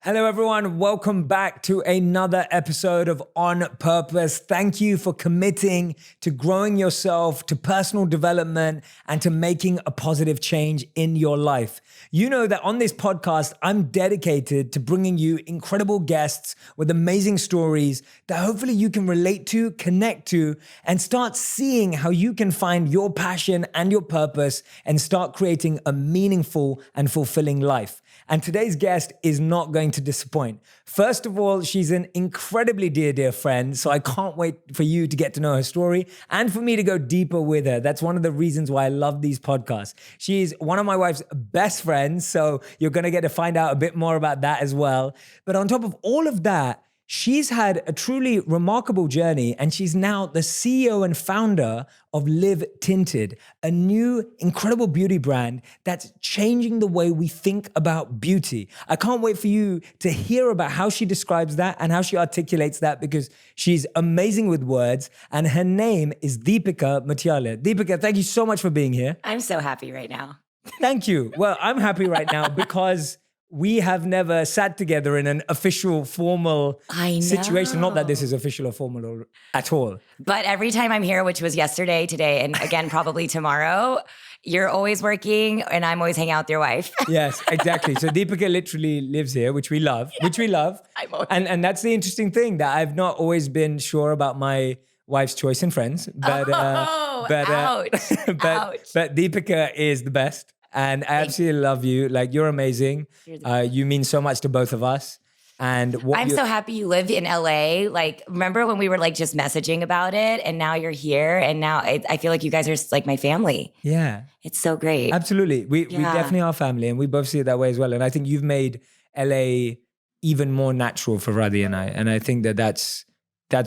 Hello, everyone. Welcome back to another episode of On Purpose. Thank you for committing to growing yourself, to personal development, and to making a positive change in your life. You know that on this podcast, I'm dedicated to bringing you incredible guests with amazing stories that hopefully you can relate to, connect to, and start seeing how you can find your passion and your purpose and start creating a meaningful and fulfilling life. And today's guest is not going to disappoint. First of all, she's an incredibly dear friend, so I can't wait for you to get to know her story and for me to go deeper with her. That's one of the reasons why I love these podcasts. She's one of my wife's best friends, so you're going to get to find out a bit more about that as well. But on top of all of that, she's had a truly remarkable journey, and she's now the CEO and founder of Live Tinted, a new incredible beauty brand that's changing the way we think about beauty. I can't wait for you to hear about how she describes that and how she articulates that, because she's amazing with words, and her name is Deepica Mutyala. Deepica, thank you so much for being here. I'm so happy right now. Thank you. Well, I'm happy right now because we have never sat together in an official, formal situation. Not that this is official or formal at all. But every time I'm here, which was yesterday, today, and again, probably tomorrow, you're always working and I'm always hanging out with your wife. Yes, exactly. So Deepica literally lives here, which we love, And that's the interesting thing, that I've not always been sure about my wife's choice in friends. But, ouch. But Deepica is the best. And I absolutely love you. Like, you're amazing. You mean so much to both of us. And I'm so happy you live in LA. Like, remember when we were like just messaging about it, and now you're here, and now I feel like you guys are like my family. Yeah. It's so great. Absolutely. We definitely are family, and we both see it that way as well. And I think you've made LA even more natural for Radhi and I. And I think that's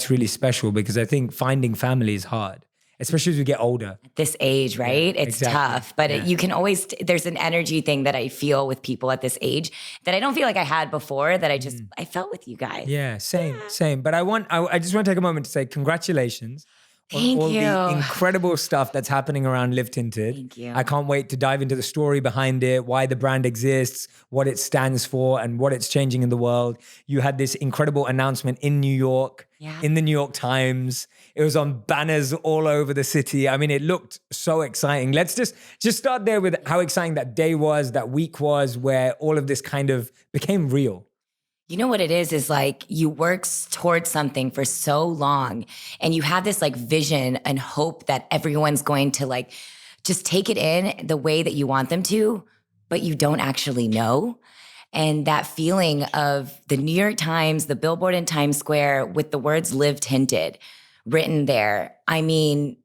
really special, because I think finding family is hard, especially as we get older. At this age, right? Yeah, it's tough, but you can always, there's an energy thing that I feel with people at this age that I don't feel like I had before, that I felt with you guys. Yeah, same. But I just want to take a moment to say congratulations Thank on all you. the incredible stuff that's happening around Live Tinted. Thank you. I can't wait to dive into the story behind it, why the brand exists, what it stands for, and what it's changing in the world. You had this incredible announcement in New York, in the New York Times. It was on banners all over the city. I mean, it looked so exciting. Let's just start there with how exciting that day was, that week was, where all of this kind of became real. You know what it is like you work towards something for so long, and you have this like vision and hope that everyone's going to like just take it in the way that you want them to, but you don't actually know. And that feeling of the New York Times, the billboard in Times Square with the words Live Tinted written there. I mean,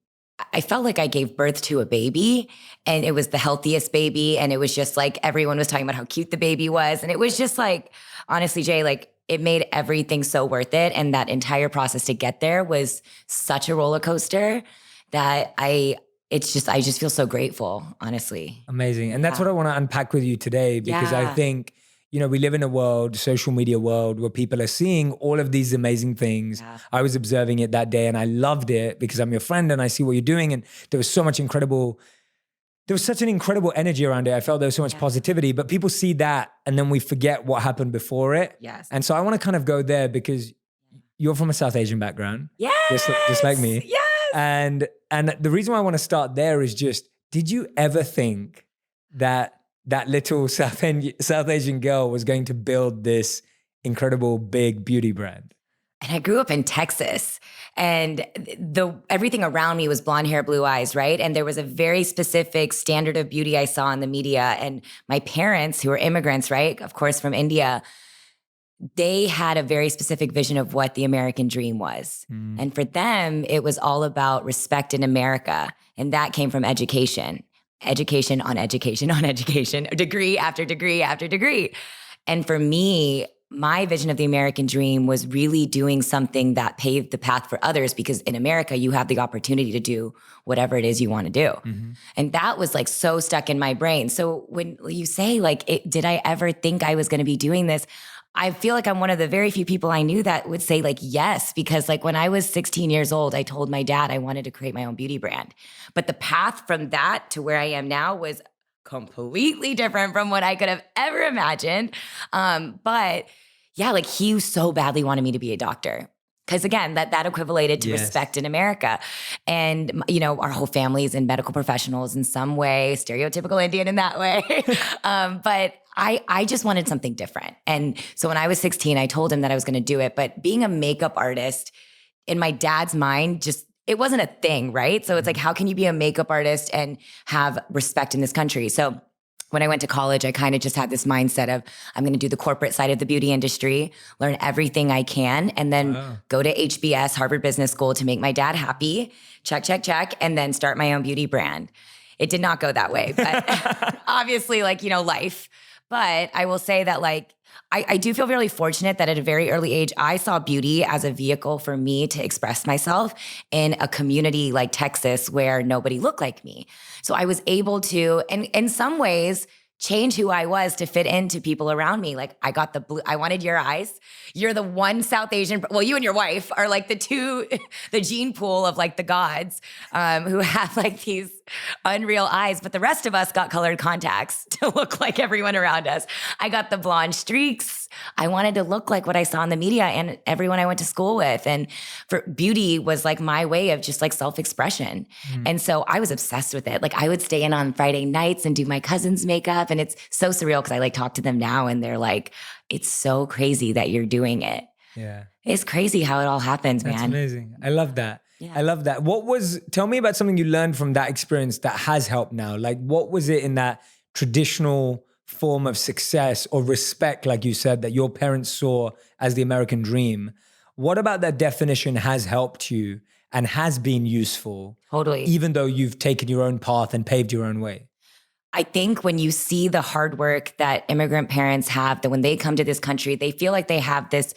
I felt like I gave birth to a baby, and it was the healthiest baby. And it was just like, everyone was talking about how cute the baby was. And it was just like, honestly, Jay, like it made everything so worth it. And that entire process to get there was such a roller coaster that I just feel so grateful, honestly. Amazing. And that's what I want to unpack with you today, because I think, you know, we live in a world, social media world, where people are seeing all of these amazing things. Yeah. I was observing it that day and I loved it because I'm your friend and I see what you're doing. And there was such an incredible energy around it. I felt there was so much positivity, but people see that and then we forget what happened before it. Yes. And so I want to kind of go there, because you're from a South Asian background. Yes. Just like me. Yes. And the reason why I want to start there is just, did you ever think that little South Asian girl was going to build this incredible big beauty brand? And I grew up in Texas, and everything around me was blonde hair, blue eyes, right? And there was a very specific standard of beauty I saw in the media. And my parents, who are immigrants, right? Of course, from India, they had a very specific vision of what the American dream was. And for them, it was all about respect in America. And that came from education. Education on education on education, degree after degree after degree. And for me, my vision of the American dream was really doing something that paved the path for others, because in America, you have the opportunity to do whatever it is you want to do. And that was like so stuck in my brain. So when you say like, did I ever think I was going to be doing this? I feel like I'm one of the very few people I knew that would say like, yes, because like when I was 16 years old, I told my dad I wanted to create my own beauty brand. But the path from that to where I am now was completely different from what I could have ever imagined. But Yeah, like he so badly wanted me to be a doctor. Because again, that equivalated to respect in America. And, our whole family is in medical professionals in some way, stereotypical Indian in that way. But I just wanted something different. And so when I was 16, I told him that I was going to do it. But being a makeup artist in my dad's mind, it wasn't a thing, right? So it's like, how can you be a makeup artist and have respect in this country? So when I went to college, I kind of just had this mindset of I'm going to do the corporate side of the beauty industry, learn everything I can, and then go to HBS, Harvard Business School, to make my dad happy, check, and then start my own beauty brand. It did not go that way, but obviously, life. But I will say that, I do feel really fortunate that at a very early age, I saw beauty as a vehicle for me to express myself in a community like Texas where nobody looked like me. So I was able to, and in some ways, change who I was to fit into people around me. Like I got the blue, I wanted your eyes. You're the one South Asian, well, you and your wife are like the gene pool of the gods who have these unreal eyes, but the rest of us got colored contacts to look like everyone around us. I got the blonde streaks. I wanted to look like what I saw in the media and everyone I went to school with. And for beauty was my way of just self-expression. And so I was obsessed with it. I would stay in on Friday nights and do my cousin's makeup. And it's so surreal because I talk to them now and they're like, it's so crazy that you're doing it. Yeah. It's crazy how it all happens, man. That's amazing. I love that. Yeah. I love that. Tell me about something you learned from that experience that has helped now. What was it in that traditional form of success or respect, like you said, that your parents saw as the American dream? What about that definition has helped you and has been useful? Totally. Even though you've taken your own path and paved your own way? I think when you see the hard work that immigrant parents have, that when they come to this country, they feel like they have this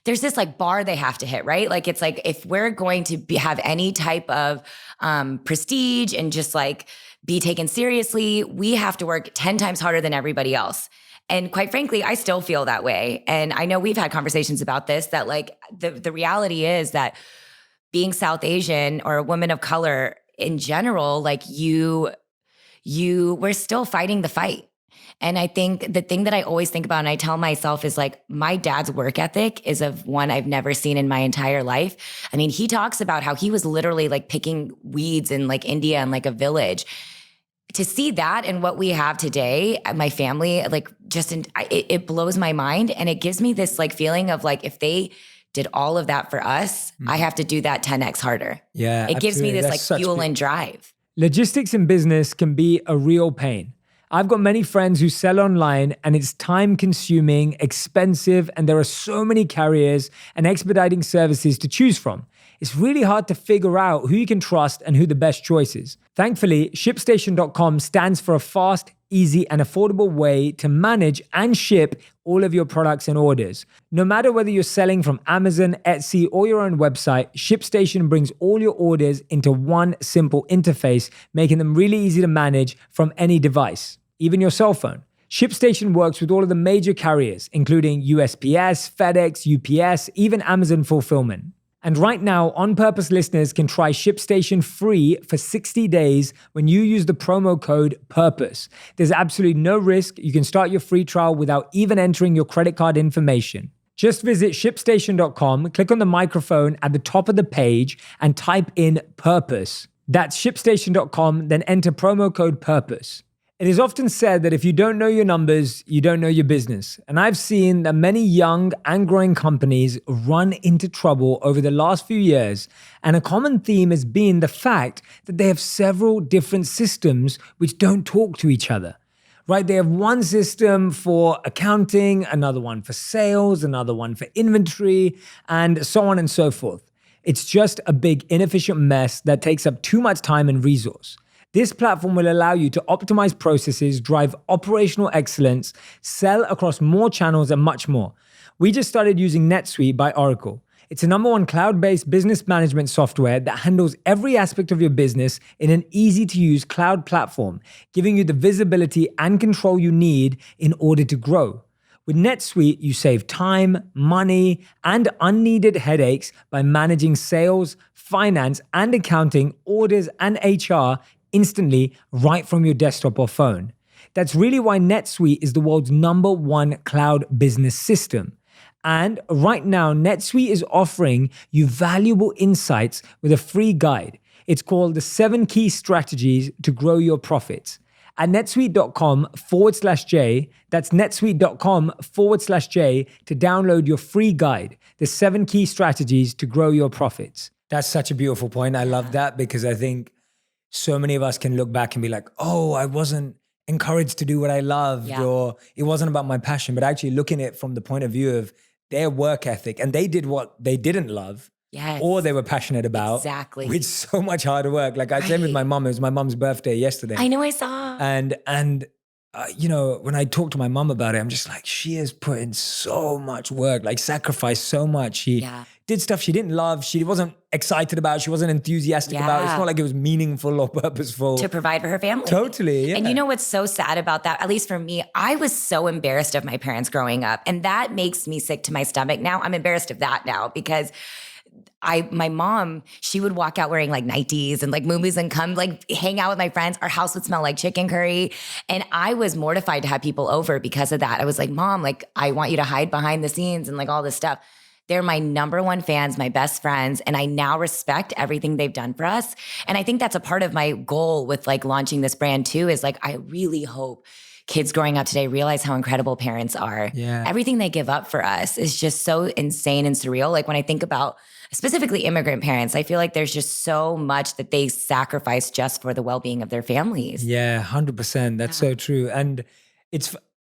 there's this bar they have to hit, right? It's if we're going to have any type of prestige and just be taken seriously, we have to work 10 times harder than everybody else. And quite frankly, I still feel that way. And I know we've had conversations about this, that the reality is that being South Asian or a woman of color in general, we're still fighting the fight. And I think the thing that I always think about and I tell myself is my dad's work ethic is of one I've never seen in my entire life. I mean, he talks about how he was literally picking weeds in India in a village. To see that and what we have today, my family, it blows my mind. And it gives me this feeling of if they did all of that for us, I have to do that 10x harder. Yeah, it gives me this fuel and drive. Logistics in business can be a real pain. I've got many friends who sell online and it's time consuming, expensive, and there are so many carriers and expediting services to choose from. It's really hard to figure out who you can trust and who the best choice is. Thankfully, ShipStation.com stands for a fast, easy, and affordable way to manage and ship all of your products and orders. No matter whether you're selling from Amazon, Etsy, or your own website, ShipStation brings all your orders into one simple interface, making them really easy to manage from any device, even your cell phone. ShipStation works with all of the major carriers, including USPS, FedEx, UPS, even Amazon Fulfillment. And right now, On Purpose listeners can try ShipStation free for 60 days when you use the promo code PURPOSE. There's absolutely no risk. You can start your free trial without even entering your credit card information. Just visit ShipStation.com, click on the microphone at the top of the page, and type in PURPOSE. That's ShipStation.com, then enter promo code PURPOSE. It is often said that if you don't know your numbers, you don't know your business. And I've seen that many young and growing companies run into trouble over the last few years. And a common theme has been the fact that they have several different systems which don't talk to each other, right? They have one system for accounting, another one for sales, another one for inventory, and so on and so forth. It's just a big inefficient mess that takes up too much time and resource. This platform will allow you to optimize processes, drive operational excellence, sell across more channels, and much more. We just started using NetSuite by Oracle. It's a #1 cloud-based business management software that handles every aspect of your business in an easy-to-use cloud platform, giving you the visibility and control you need in order to grow. With NetSuite, you save time, money, and unneeded headaches by managing sales, finance, and accounting, orders, and HR instantly right from your desktop or phone. That's really why NetSuite is the world's #1 cloud business system. And right now, NetSuite is offering you valuable insights with a free guide. It's called the 7 Key Strategies to Grow Your Profits. At netsuite.com/J, that's netsuite.com/J to download your free guide, the 7 Key Strategies to Grow Your Profits. That's such a beautiful point. I love that because I think so many of us can look back and be like, oh, I wasn't encouraged to do what I loved, or it wasn't about my passion, but actually looking at it from the point of view of their work ethic, and they did what they didn't love. Yes. Or they were passionate about. Exactly. With so much harder work. Like I said with my mom, it was my mom's birthday yesterday. I know, I saw. And you know, when I talk to my mom about it, I'm just like, she has put in so much work, like sacrificed so much. She did stuff she didn't love. She wasn't excited about. She wasn't enthusiastic about. It's not like it was meaningful or purposeful. To provide for her family. Totally, yeah. And you know what's so sad about that? At least for me, I was so embarrassed of my parents growing up. And that makes me sick to my stomach now. I'm embarrassed of that now because my mom, she would walk out wearing like nighties and like movies and come like hang out with my friends. Our house would smell like chicken curry. And I was mortified to have people over because of that. I was like, Mom, like I want you to hide behind the scenes and like all this stuff. They're my #1 fans, my best friends. And I now respect everything they've done for us. And I think that's a part of my goal with like launching this brand too, is like, I really hope kids growing up today realize how incredible parents are. Yeah. Everything they give up for us is just so insane and surreal. Like when I think about specifically immigrant parents, I feel like there's just so much that they sacrifice just for the well-being of their families. Yeah, 100%. That's so true. And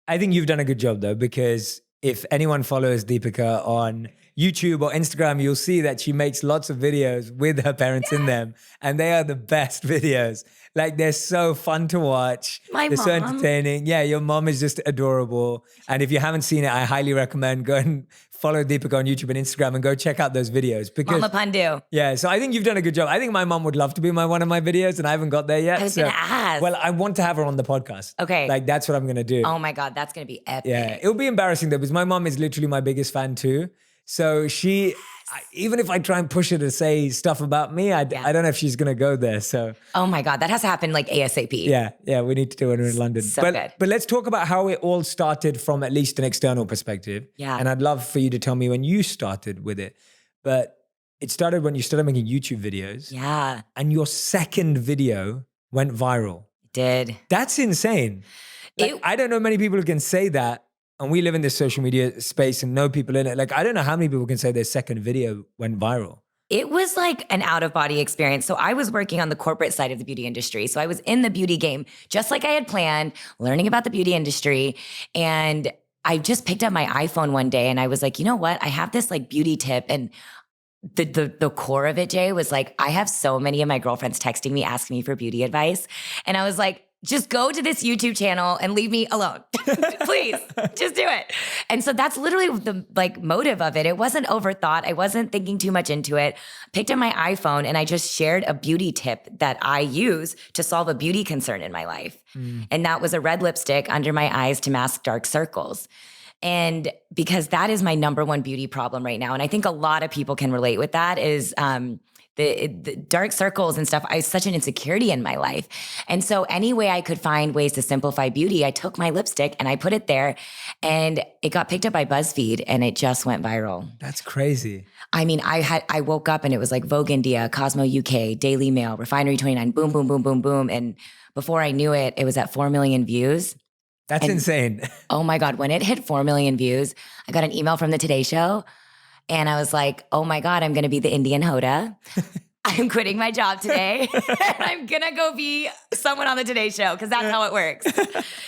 I think you've done a good job though, because if anyone follows Deepica on YouTube or Instagram, you'll see that she makes lots of videos with her parents in them. And they are the best videos. Like they're so fun to watch. They're so entertaining. Yeah, your mom is just adorable. And if you haven't seen it, I highly recommend go and follow Deepica on YouTube and Instagram and go check out those videos. Because, Mama Pandu. Yeah, so I think you've done a good job. I think my mom would love to be one of my videos and I haven't got there yet. I was going to ask. Well, I want to have her on the podcast. Okay. Like that's what I'm going to do. Oh my God, that's going to be epic. Yeah, it'll be embarrassing though because my mom is literally my biggest fan too. So even if I try and push her to say stuff about me, I don't know if she's going to go there. So, oh my God, that has to happen like ASAP. Yeah, we need to do it in London. So good. But let's talk about how it all started from at least an external perspective. Yeah. And I'd love for you to tell me when you started with it. But it started when you started making YouTube videos. Yeah. And your second video went viral. It did. That's insane. Like, I don't know many people who can say that. And we live in this social media space and know people in it. Like, I don't know how many people can say their second video went viral. It was like an out-of-body experience. So I was working on the corporate side of the beauty industry. So I was in the beauty game, just like I had planned, learning about the beauty industry. And I just picked up my iPhone one day and I was like, you know what? I have this like beauty tip. And the core of it, Jay, was like, I have so many of my girlfriends texting me, asking me for beauty advice. And I was like, just go to this YouTube channel and leave me alone. Please, just do it. And so that's literally the like motive of it. It wasn't overthought. I wasn't thinking too much into it. Picked up my iPhone and I just shared a beauty tip that I use to solve a beauty concern in my life. And that was a red lipstick under my eyes to mask dark circles. And because that is my #1 beauty problem right now. And I think a lot of people can relate with that is, the dark circles and stuff, I have such an insecurity in my life. And so any way I could find ways to simplify beauty, I took my lipstick and I put it there and it got picked up by BuzzFeed and it just went viral. That's crazy. I mean, I woke up and it was like Vogue India, Cosmo UK, Daily Mail, Refinery 29, boom, boom, boom, boom, boom. And before I knew it, it was at 4 million views. That's insane. Oh my God, when it hit 4 million views, I got an email from the Today Show. And I was like, oh my God, I'm going to be the Indian Hoda. I'm quitting my job today. And I'm going to go be someone on the Today Show because that's how it works.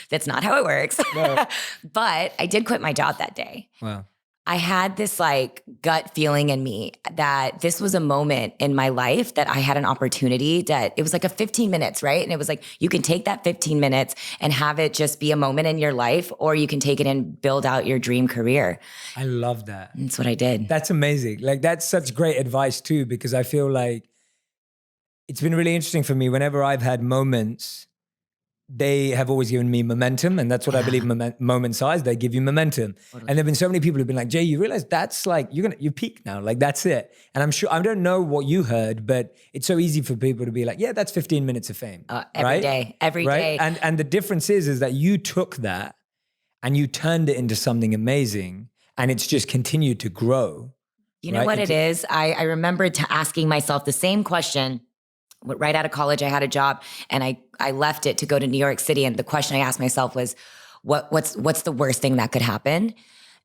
That's not how it works. No. But I did quit my job that day. Wow. I had this like gut feeling in me that this was a moment in my life that I had an opportunity that it was like a 15 minutes, right? And it was like, you can take that 15 minutes and have it just be a moment in your life, or you can take it and build out your dream career. I love that. That's what I did. That's amazing. Like that's such great advice too, because I feel like it's been really interesting for me whenever I've had moments they have always given me momentum. And that's what I believe moments are. They give you momentum. Totally. And there've been so many people who've been like, Jay, you realize that's like, you peak now. Like, that's it. And I'm sure, I don't know what you heard, but it's so easy for people to be like, yeah, that's 15 minutes of fame. Every day. And the difference is that you took that and you turned it into something amazing, and it's just continued to grow. You know what it is? I remember asking myself the same question. Right out of college, I had a job, and I left it to go to New York City. And the question I asked myself was, what's the worst thing that could happen?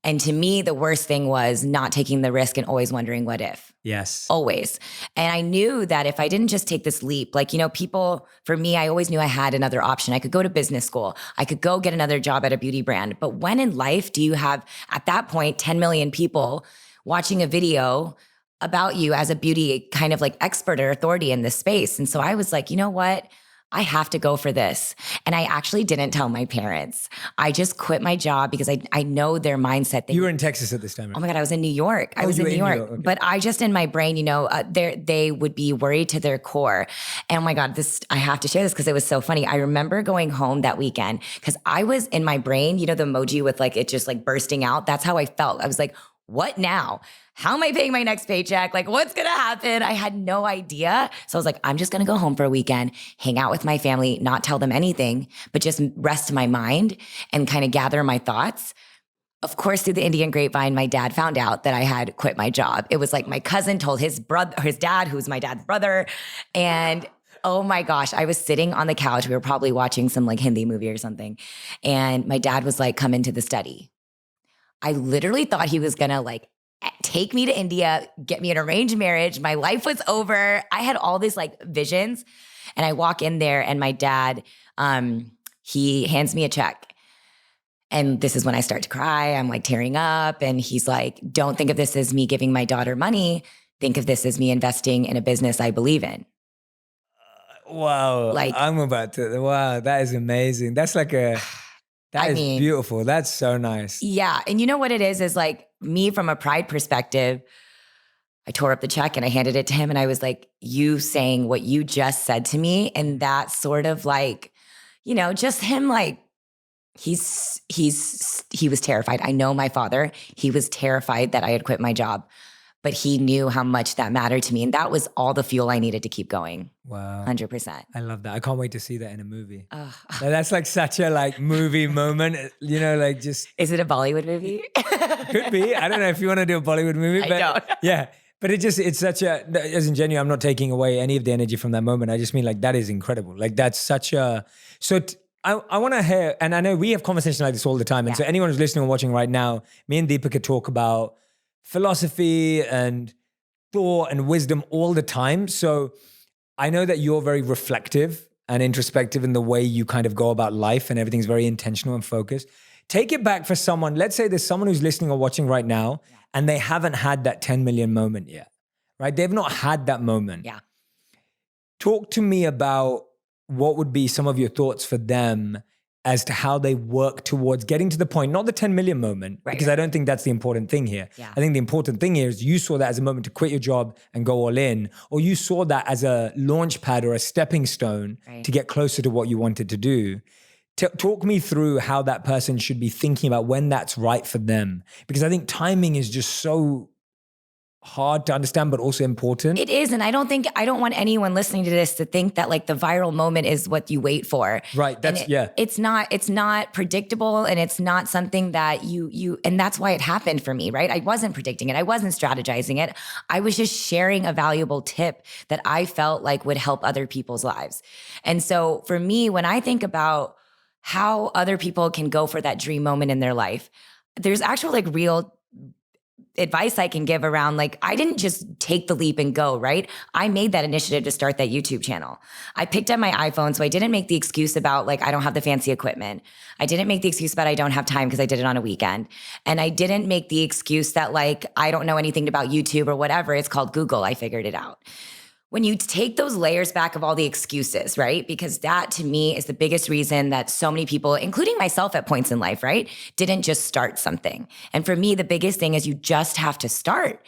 And to me, the worst thing was not taking the risk and always wondering what if. Yes. Always. And I knew that if I didn't just take this leap, like, people, for me, I always knew I had another option. I could go to business school. I could go get another job at a beauty brand. But when in life do you have, at that point, 10 million people watching a video about you as a beauty kind of like expert or authority in this space? And so I was like, you know what? I have to go for this. And I actually didn't tell my parents. I just quit my job because I know their mindset. You were in Texas at this time, right? Oh my God, I was in New York. I was in New York. Okay. But I just, in my brain, they would be worried to their core. And oh my God, I have to share this because it was so funny. I remember going home that weekend because I was in my brain, the emoji with like, it just like bursting out. That's how I felt. I was like, what now? How am I paying my next paycheck? Like, what's going to happen? I had no idea. So I was like, I'm just going to go home for a weekend, hang out with my family, not tell them anything, but just rest my mind and kind of gather my thoughts. Of course, through the Indian grapevine, my dad found out that I had quit my job. It was like my cousin told his dad, who's my dad's brother. And oh my gosh, I was sitting on the couch. We were probably watching some like Hindi movie or something. And my dad was like, come into the study. I literally thought he was going to like take me to India, get me an arranged marriage. My life was over. I had all these like visions. And I walk in there and my dad, he hands me a check. And this is when I start to cry. I'm like tearing up. And he's like, don't think of this as me giving my daughter money. Think of this as me investing in a business I believe in. Wow. Like, wow, that is amazing. That's like that is beautiful. That's so nice. Yeah. And you know what it is like me from a pride perspective, I tore up the check and I handed it to him and I was like, you saying what you just said to me. And that sort of like, just him like, he was terrified. I know my father, he was terrified that I had quit my job, but he knew how much that mattered to me. And that was all the fuel I needed to keep going. Wow. 100%. I love that. I can't wait to see that in a movie. That's like such a like movie moment, like just. Is it a Bollywood movie? Could be. I don't know if you want to do a Bollywood movie. But I don't. Yeah. But it's such as in genuine, I'm not taking away any of the energy from that moment. I just mean like, that is incredible. Like that's such a, I want to hear, and I know we have conversations like this all the time. And so anyone who's listening or watching right now, me and Deepica talk about philosophy and thought and wisdom all the time. So I know that you're very reflective and introspective in the way you kind of go about life, and everything's very intentional and focused. Take it back for someone. Let's say there's someone who's listening or watching right now and they haven't had that 10 million moment yet, right? They've not had that moment. Yeah. Talk to me about what would be some of your thoughts for them as to how they work towards getting to the point, not the 10 million moment, because I don't think that's the important thing here. Yeah. I think the important thing here is you saw that as a moment to quit your job and go all in, or you saw that as a launch pad or a stepping stone to get closer to what you wanted to do. Talk me through how that person should be thinking about when that's right for them, because I think timing is just so hard to understand, but also important. It is. And I don't want anyone listening to this to think that like the viral moment is what you wait for. Right. It's not predictable, and it's not something that and that's why it happened for me, right? I wasn't predicting it. I wasn't strategizing it. I was just sharing a valuable tip that I felt like would help other people's lives. And so for me, when I think about how other people can go for that dream moment in their life, there's actual like real advice I can give around like, I didn't just take the leap and go, right? I made that initiative to start that YouTube channel. I picked up my iPhone, so I didn't make the excuse about like, I don't have the fancy equipment. I didn't make the excuse about I don't have time because I did it on a weekend. And I didn't make the excuse that like, I don't know anything about YouTube or whatever. It's called Google. I figured it out. when you take those layers back of all the excuses, right? Because that to me is the biggest reason that so many people, including myself at points in life, right, didn't just start something. And for me, the biggest thing is you just have to start.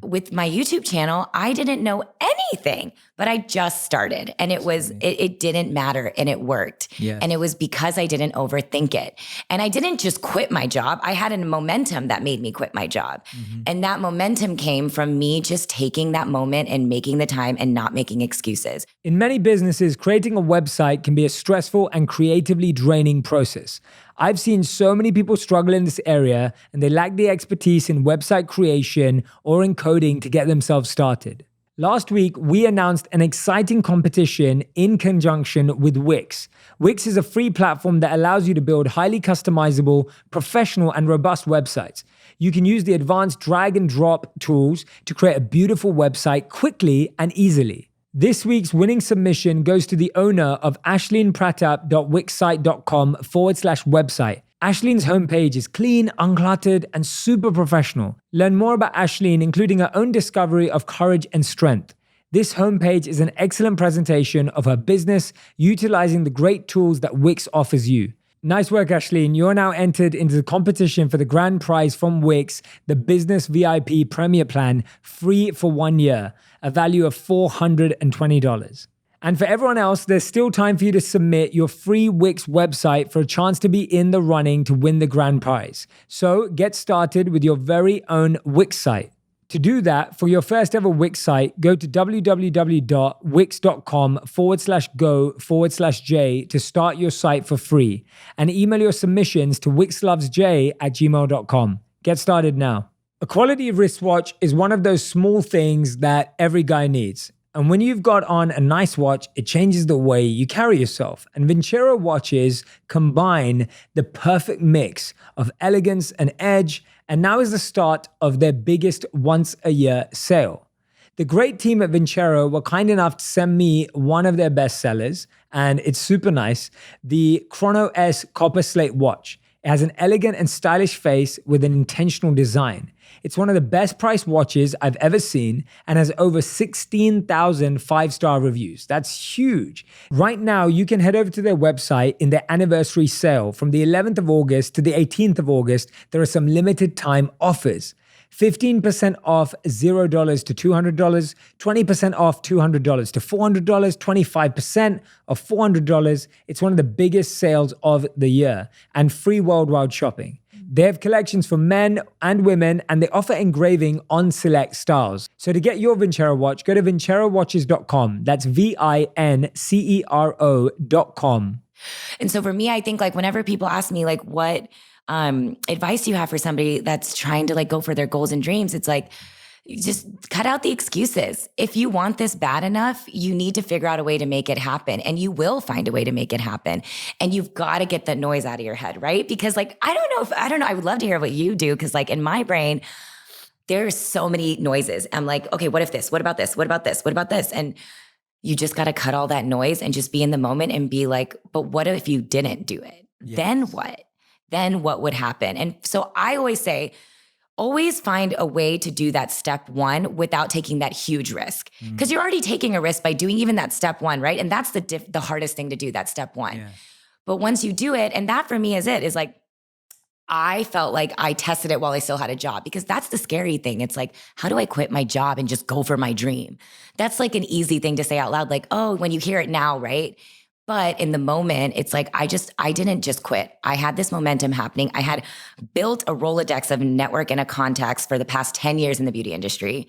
With my YouTube channel, I didn't know anything, but I just started and it didn't matter and it worked. Yes. And it was because I didn't overthink it. And I didn't just quit my job. I had a momentum that made me quit my job. And that momentum came from me just taking that moment and making the time and not making excuses. In many businesses, creating a website can be a stressful and creatively draining process. I've seen so many people struggle in this area and they lack the expertise in website creation or in coding to get themselves started. Last week, we announced an exciting competition in conjunction with Wix. Wix is a free platform that allows you to build highly customizable, professional, and robust websites. You can use the advanced drag and drop tools to create a beautiful website quickly and easily. This week's winning submission goes to the owner of ashleenpratap.wixsite.com/website. Ashleen's homepage is clean, uncluttered, and super professional. Learn more about Ashleen, including her own discovery of courage and strength. This homepage is an excellent presentation of her business, utilizing the great tools that Wix offers you. Nice work, Ashleen. You're now entered into the competition for the grand prize from Wix, the Business VIP Premier Plan, free for 1 year, a value of $420. And for everyone else, there's still time for you to submit your free Wix website for a chance to be in the running to win the grand prize. So get started with your very own Wix site. To do that, for your first ever Wix site, go to www.wix.com/go/J to start your site for free and email your submissions to wixlovesj@gmail.com. Get started now. A quality wristwatch is one of those small things that every guy needs. And when you've got on a nice watch, it changes the way you carry yourself. And Vincero watches combine the perfect mix of elegance and edge, and now is the start of their biggest once-a-year sale. The great team at Vincero were kind enough to send me one of their best sellers, and it's super nice, the Chrono S Copper Slate watch. It has an elegant and stylish face with an intentional design. It's one of the best priced watches I've ever seen and has over 16,000 five-star reviews. That's huge. Right now, you can head over to their website in their anniversary sale. From the 11th of August to the 18th of August, there are some limited time offers. 15% off $0 to $200, 20% off $200 to $400, 25% off $400. It's one of the biggest sales of the year and free worldwide shopping. They have collections for men and women, and they offer engraving on select styles. So to get your Vincero watch, go to vincerowatches.com. That's VINCERO.com. And so for me, I think like whenever people ask me like what advice do you have for somebody that's trying to like go for their goals and dreams, it's like, just cut out the excuses. If you want this bad enough, you need to figure out a way to make it happen, and you will find a way to make it happen. And you've got to get that noise out of your head, right? Because like, I don't know, I would love to hear what you do. Cause like in my brain, there's so many noises. I'm like, okay, what if this? What about this? What about this? What about this? And you just got to cut all that noise and just be in the moment and be like, but what if you didn't do it? Yes. Then what? Then what would happen? And so I always say, always find a way to do that step one without taking that huge risk. Because you're already taking a risk by doing even that step one, right? And that's the hardest thing to do, that step one. Yeah. But once you do it, and that for me is like, I felt like I tested it while I still had a job, because that's the scary thing. It's like, how do I quit my job and just go for my dream? That's like an easy thing to say out loud, like, oh, when you hear it now, right? But in the moment, it's like, I didn't just quit. I had this momentum happening. I had built a Rolodex of network and a contacts for the past 10 years in the beauty industry.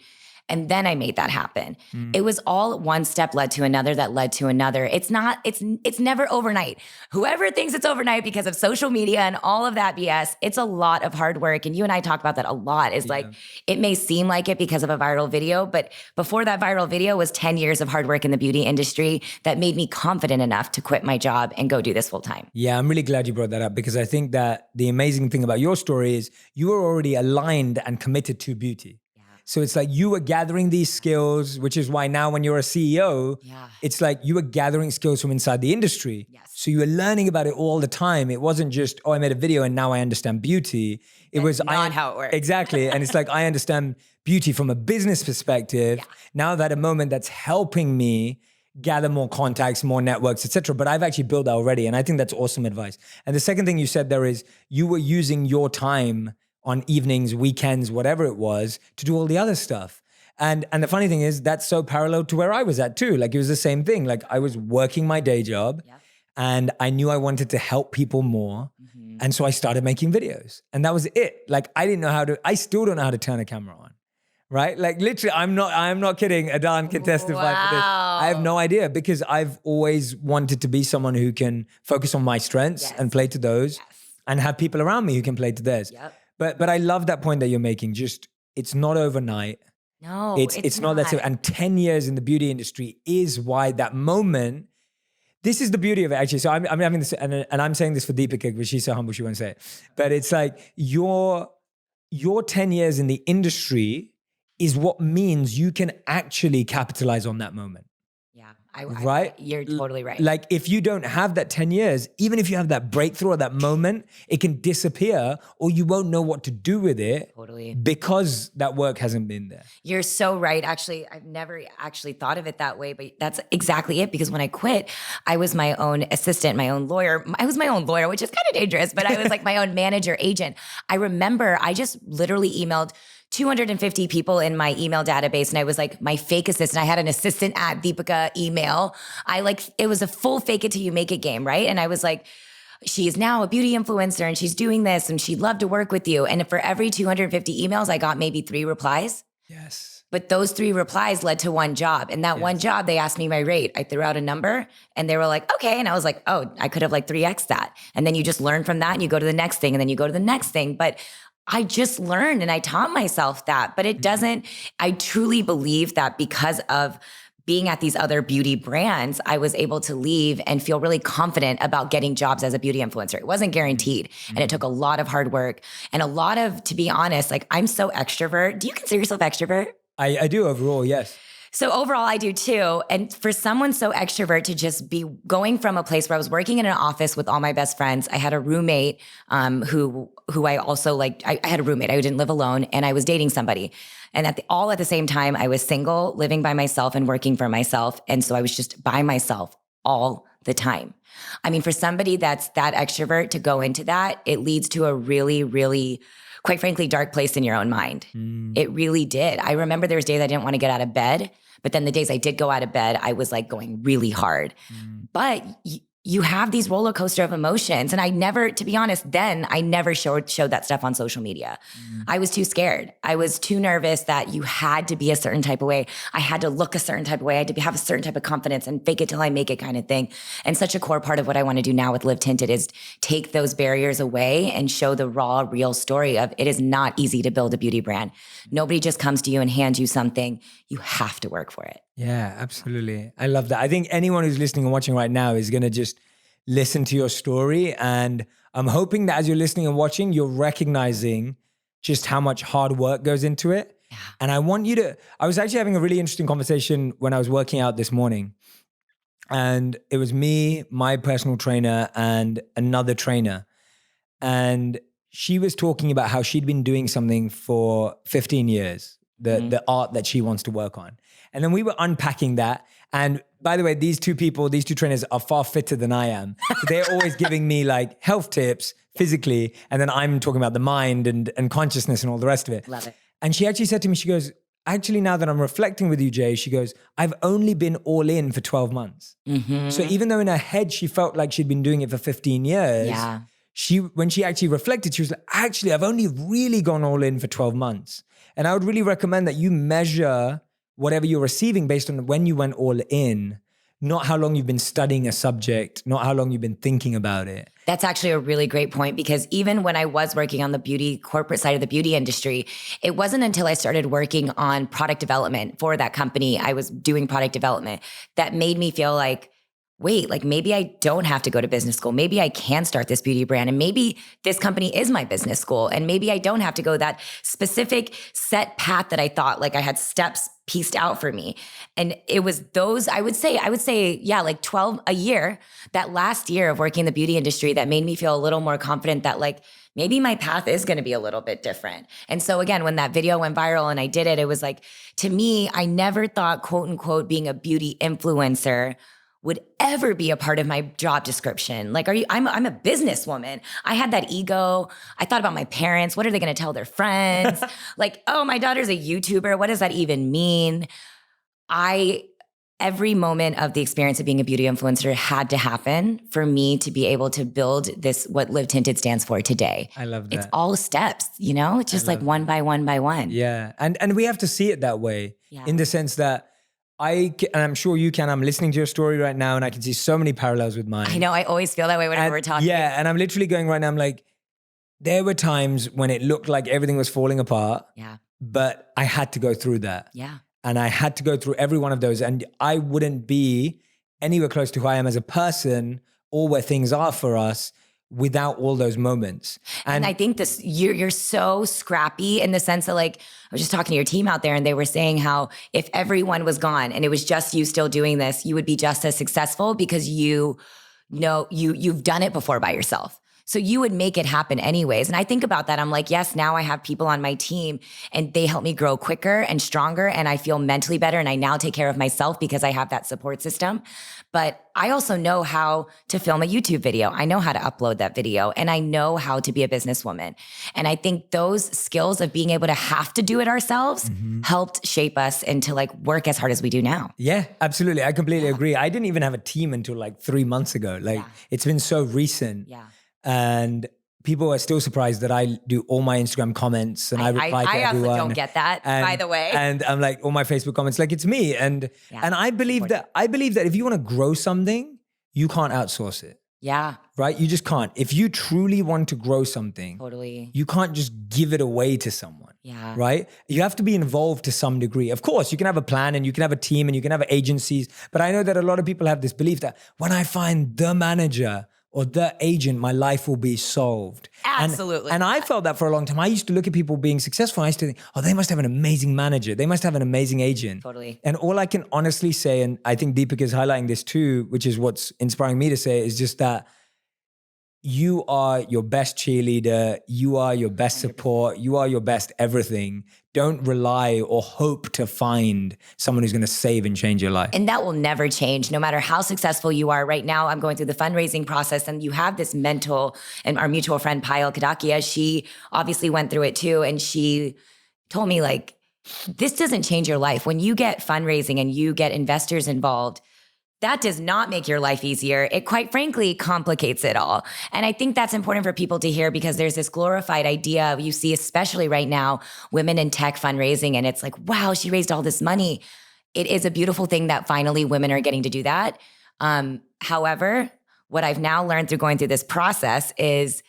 And then I made that happen. It was all one step led to another that led to another. It's never overnight. Whoever thinks it's overnight because of social media and all of that BS, it's a lot of hard work. And you and I talk about that a lot. It's like, it may seem like it because of a viral video, but before that viral video was 10 years of hard work in the beauty industry that made me confident enough to quit my job and go do this full time. Yeah, I'm really glad you brought that up, because I think that the amazing thing about your story is you were already aligned and committed to beauty. So it's like you were gathering these skills, which is why now when you're a CEO, it's like you were gathering skills from inside the industry. Yes. So you were learning about it all the time. It wasn't just, oh, I made a video and now I understand beauty. It was not how it works. Exactly. And it's like, I understand beauty from a business perspective. Yeah. Now I've had a moment that's helping me gather more contacts, more networks, etc. But I've actually built that already. And I think that's awesome advice. And the second thing you said there is you were using your time on evenings, weekends, whatever it was, to do all the other stuff. And the funny thing is that's so parallel to where I was at too. Like it was the same thing. Like I was working my day job and I knew I wanted to help people more. And so I started making videos and that was it. Like I still don't know how to turn a camera on. Right? Like literally, I'm not kidding. Adan can testify for this. I have no idea because I've always wanted to be someone who can focus on my strengths and play to those and have people around me who can play to theirs. Yep. But I love that point that you're making. Just, it's not overnight. No, it's not that simple. And 10 years in the beauty industry is why that moment, this is the beauty of it actually. So I'm having this, and I'm saying this for Deepica because she's so humble, she won't say it. But it's like your 10 years in the industry is what means you can actually capitalize on that moment. Yeah, right? You're totally right. Like if you don't have that 10 years, even if you have that breakthrough or that moment, it can disappear or you won't know what to do with it. Totally. Because that work hasn't been there. You're so right. Actually, I've never actually thought of it that way, but that's exactly it. Because when I quit, I was my own assistant, my own lawyer. I was my own lawyer, which is kind of dangerous, but I was like my own manager, agent. I remember I just literally emailed 250 people in my email database. And I was like my fake assistant. I had an assistant at Deepica email. It was a full fake it till you make it game, right? And I was like, she is now a beauty influencer and she's doing this and she'd love to work with you. And for every 250 emails, I got maybe 3 replies. Yes. But those 3 replies led to one job. And that one job, they asked me my rate. I threw out a number and they were like, okay. And I was like, oh, I could have like 3x that. And then you just learn from that and you go to the next thing and then you go to the next thing. But I just learned and I taught myself that, but it doesn't, I truly believe that because of being at these other beauty brands, I was able to leave and feel really confident about getting jobs as a beauty influencer. It wasn't guaranteed. And it took a lot of hard work and a lot of, to be honest, like I'm so extrovert. Do you consider yourself extrovert? I do overall, yes. So overall, I do too. And for someone so extrovert to just be going from a place where I was working in an office with all my best friends, I had a roommate who I also like. I had a roommate. I didn't live alone, and I was dating somebody. And all at the same time, I was single, living by myself, and working for myself. And so I was just by myself all the time. I mean, for somebody that's that extrovert to go into that, it leads to a really, really, quite frankly, dark place in your own mind. It really did. I remember there was days I didn't want to get out of bed. But then the days I did go out of bed, I was like going really hard. But you have these roller coaster of emotions. And I never, to be honest, then I never showed that stuff on social media. I was too scared. I was too nervous that you had to be a certain type of way. I had to look a certain type of way. I had to have a certain type of confidence and fake it till I make it kind of thing. And such a core part of what I want to do now with Live Tinted is take those barriers away and show the raw, real story of it is not easy to build a beauty brand. Nobody just comes to you and hands you something. You have to work for it. Yeah, absolutely. I love that. I think anyone who's listening and watching right now is going to just listen to your story. And I'm hoping that as you're listening and watching, you're recognizing just how much hard work goes into it. Yeah. And I want you to, I was actually having a really interesting conversation when I was working out this morning. And it was me, my personal trainer, and another trainer. And she was talking about how she'd been doing something for 15 years, the art that she wants to work on. And then we were unpacking that. And by the way, these two trainers are far fitter than I am. So they're always giving me like health tips physically. And then I'm talking about the mind and consciousness and all the rest of it. Love it. And she actually said to me, she goes, actually, now that I'm reflecting with you, Jay, she goes, I've only been all in for 12 months. So even though in her head, she felt like she'd been doing it for 15 years, when she actually reflected, she was like, actually, I've only really gone all in for 12 months. And I would really recommend that you measure whatever you're receiving based on when you went all in, not how long you've been studying a subject, not how long you've been thinking about it. That's actually a really great point because even when I was working on the beauty corporate side of the beauty industry, it wasn't until I started working on product development for that company, I was doing product development, that made me feel like, wait, like maybe I don't have to go to business school. Maybe I can start this beauty brand, and maybe this company is my business school, and maybe I don't have to go that specific set path that I thought like I had steps pieced out for me. And it was those, I would say, yeah, like 12 a year, that last year of working in the beauty industry that made me feel a little more confident that like, maybe my path is going to be a little bit different. And so again, when that video went viral and I did it, it was like, to me, I never thought, quote unquote, being a beauty influencer would ever be a part of my job description. Like, I'm a businesswoman. I had that ego. I thought about my parents. What are they going to tell their friends? Like, oh, my daughter's a YouTuber. What does that even mean? Every moment of the experience of being a beauty influencer had to happen for me to be able to build this, what Live Tinted stands for today. I love that. It's all steps, you know? It's just like one by one by one. Yeah. And we have to see it that way in the sense that and I'm sure you can, I'm listening to your story right now and I can see so many parallels with mine. I know, I always feel that way whenever we're talking. Yeah, and I'm literally going right now, I'm like, there were times when it looked like everything was falling apart. Yeah. But I had to go through that. Yeah. And I had to go through every one of those. And I wouldn't be anywhere close to who I am as a person or where things are for us without all those moments. And I think you're so scrappy in the sense that like, I was just talking to your team out there and they were saying how if everyone was gone and it was just you still doing this, you would be just as successful because you know, you've done it before by yourself. So you would make it happen anyways. And I think about that. I'm like, yes, now I have people on my team and they help me grow quicker and stronger. And I feel mentally better. And I now take care of myself because I have that support system. But I also know how to film a YouTube video. I know how to upload that video and I know how to be a businesswoman. And I think those skills of being able to have to do it ourselves helped shape us into like work as hard as we do now. Yeah, absolutely. I completely agree. I didn't even have a team until like 3 months ago. Like it's been so recent. Yeah. And people are still surprised that I do all my Instagram comments and I reply to everyone. I don't get that, by the way. And I'm like, all my Facebook comments, like it's me. And I believe that if you want to grow something, you can't outsource it. Yeah. Right? You just can't. If you truly want to grow something, totally, you can't just give it away to someone. Yeah. Right? You have to be involved to some degree. Of course, you can have a plan and you can have a team and you can have agencies. But I know that a lot of people have this belief that when I find the manager or the agent, my life will be solved. Absolutely. And I felt that for a long time. I used to look at people being successful. And I used to think, oh, they must have an amazing manager. They must have an amazing agent. Totally. And all I can honestly say, and I think Deepica is highlighting this too, which is what's inspiring me to say, is just that you are your best cheerleader. You are your best support. You are your best everything. Don't rely or hope to find someone who's going to save and change your life. And that will never change, no matter how successful you are. Right now, I'm going through the fundraising process and you have this mental, and our mutual friend, Payal Kadakia, she obviously went through it too. And she told me like, this doesn't change your life. When you get fundraising and you get investors involved, that does not make your life easier. It quite frankly complicates it all. And I think that's important for people to hear because there's this glorified idea you see, especially right now, women in tech fundraising. And it's like, wow, she raised all this money. It is a beautiful thing that finally women are getting to do that. However, what I've now learned through going through this process is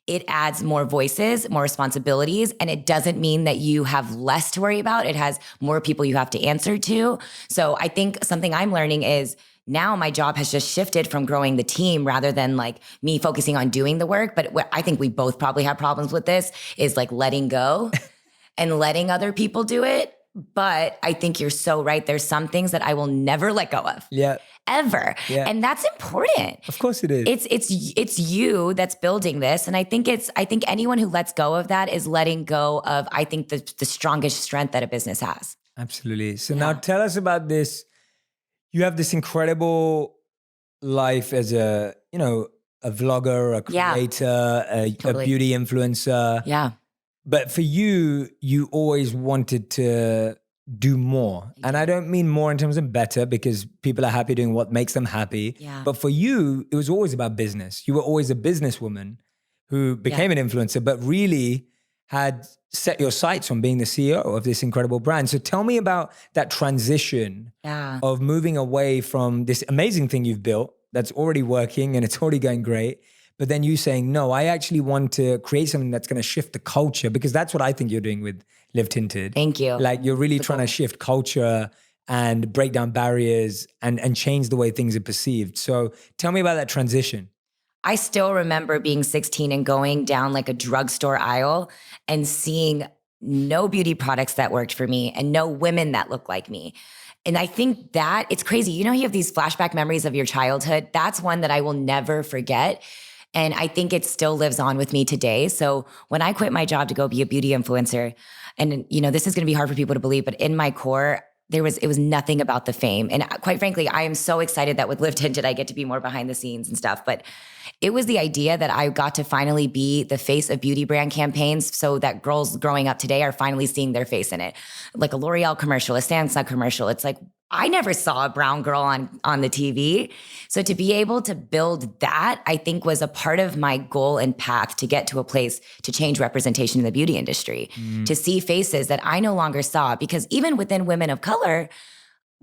it adds more voices, more responsibilities, and it doesn't mean that you have less to worry about. It has more people you have to answer to. So I think something I'm learning is now my job has just shifted from growing the team rather than like me focusing on doing the work. But what I think we both probably have problems with this is like letting go and letting other people do it. But I think you're so right. There's some things that I will never let go of. Yeah. Ever. Yeah. And that's important. Of course it is. It's you that's building this. And I think anyone who lets go of that is letting go of, I think, the strongest strength that a business has. Absolutely. So now tell us about this. You have this incredible life as a vlogger, a creator, a beauty influencer. Yeah. But for you, you always wanted to do more. And I don't mean more in terms of better because people are happy doing what makes them happy. Yeah. But for you, it was always about business. You were always a businesswoman who became an influencer, but really had set your sights on being the CEO of this incredible brand. So tell me about that transition of moving away from this amazing thing you've built that's already working and it's already going great. But then you saying, no, I actually want to create something that's going to shift the culture, because that's what I think you're doing with Live Tinted. Thank you. Like you're really trying to shift culture and break down barriers and change the way things are perceived. So tell me about that transition. I still remember being 16 and going down like a drugstore aisle and seeing no beauty products that worked for me and no women that looked like me. And I think that it's crazy. You have these flashback memories of your childhood. That's one that I will never forget. And I think it still lives on with me today. So when I quit my job to go be a beauty influencer, and this is going to be hard for people to believe, but in my core, it was nothing about the fame. And quite frankly, I am so excited that with Live Tinted, I get to be more behind the scenes and stuff. But it was the idea that I got to finally be the face of beauty brand campaigns so that girls growing up today are finally seeing their face in it. Like a L'Oreal commercial, a Samsung commercial. It's like, I never saw a brown girl on the TV. So to be able to build that, I think was a part of my goal and path to get to a place to change representation in the beauty industry, to see faces that I no longer saw. Because even within women of color,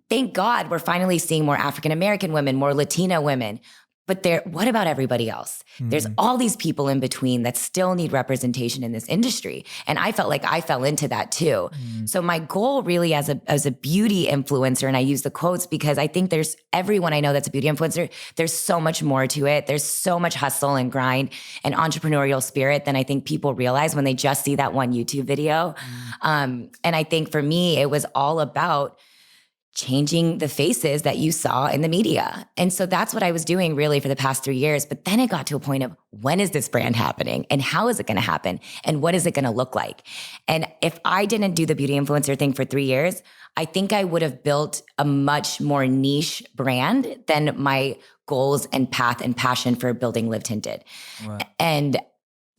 thank God we're finally seeing more African-American women, more Latina women. But what about everybody else? There's all these people in between that still need representation in this industry. And I felt like I fell into that too. So my goal really as a beauty influencer, and I use the quotes because I think there's everyone I know that's a beauty influencer, there's so much more to it. There's so much hustle and grind and entrepreneurial spirit than I think people realize when they just see that one YouTube video. And I think for me, it was all about changing the faces that you saw in the media. And so that's what I was doing really for the past 3 years. But then it got to a point of, when is this brand happening? And how is it going to happen? And what is it going to look like? And if I didn't do the beauty influencer thing for 3 years, I think I would have built a much more niche brand than my goals and path and passion for building Live Tinted. Wow. And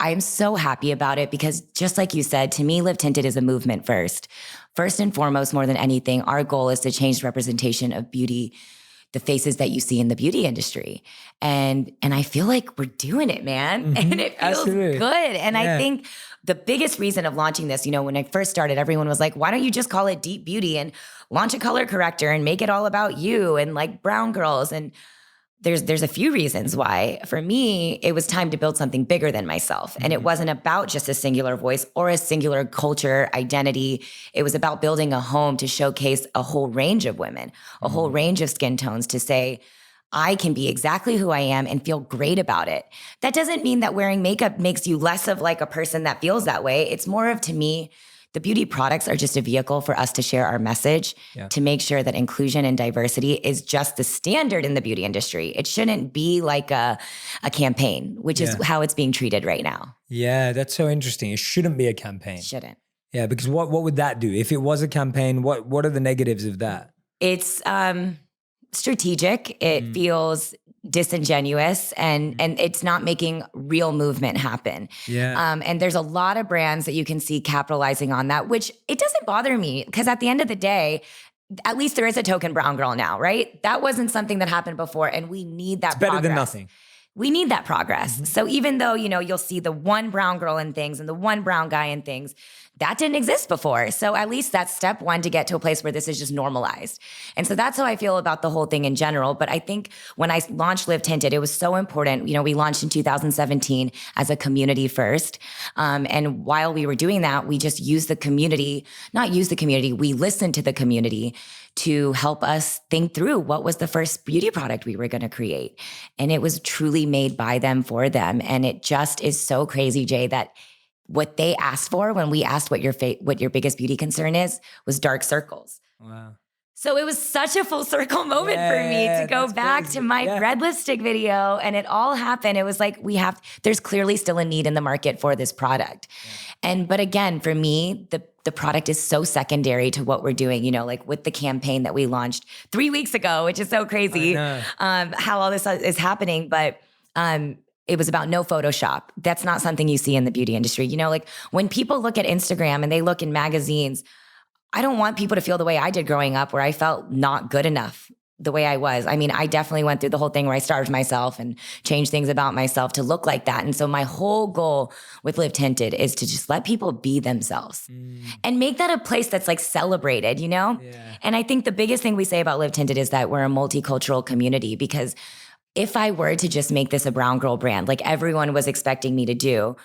I'm so happy about it because just like you said, to me, Live Tinted is a movement first. First and foremost, more than anything, our goal is to change the representation of beauty, the faces that you see in the beauty industry. And I feel like we're doing it, man. And it feels good. And I think the biggest reason of launching this, when I first started, everyone was like, why don't you just call it Deep Beauty and launch a color corrector and make it all about you and like brown girls? And there's a few reasons why. For me, it was time to build something bigger than myself. And it wasn't about just a singular voice or a singular culture identity. It was about building a home to showcase a whole range of women, a whole range of skin tones to say, I can be exactly who I am and feel great about it. That doesn't mean that wearing makeup makes you less of like a person that feels that way. It's more of, to me, the beauty products are just a vehicle for us to share our message, to make sure that inclusion and diversity is just the standard in the beauty industry. It shouldn't be like a campaign, which is how it's being treated right now. Yeah, that's so interesting. It shouldn't be a campaign. Shouldn't. Yeah, because what would that do? If it was a campaign, what are the negatives of that? It's strategic. It feels disingenuous and it's not making real movement happen. And there's a lot of brands that you can see capitalizing on that, which it doesn't bother me because at the end of the day, at least there is a token brown girl now, right? That wasn't something that happened before, and we need that. It's better than nothing. We need that progress. So even though, you'll see the one brown girl in things and the one brown guy in things, that didn't exist before. So at least that's step one to get to a place where this is just normalized. And so that's how I feel about the whole thing in general. But I think when I launched Live Tinted, it was so important. We launched in 2017 as a community first. And while we were doing that, we just used the community, we listened to the community to help us think through what was the first beauty product we were going to create. And it was truly made by them for them. And it just is so crazy, Jay, that what they asked for when we asked what your biggest beauty concern is was dark circles. Wow. So it was such a full circle moment for me to go back to my red lipstick video, and it all happened. It was like there's clearly still a need in the market for this product. But again, for me, the product is so secondary to what we're doing, like with the campaign that we launched 3 weeks ago, which is so crazy how all this is happening. But it was about no Photoshop. That's not something you see in the beauty industry. Like when people look at Instagram and they look in magazines, I don't want people to feel the way I did growing up, where I felt not good enough the way I was. I mean, I definitely went through the whole thing where I starved myself and changed things about myself to look like that. And so my whole goal with Live Tinted is to just let people be themselves and make that a place that's like celebrated, And I think the biggest thing we say about Live Tinted is that we're a multicultural community, because if I were to just make this a brown girl brand, like everyone was expecting me to do,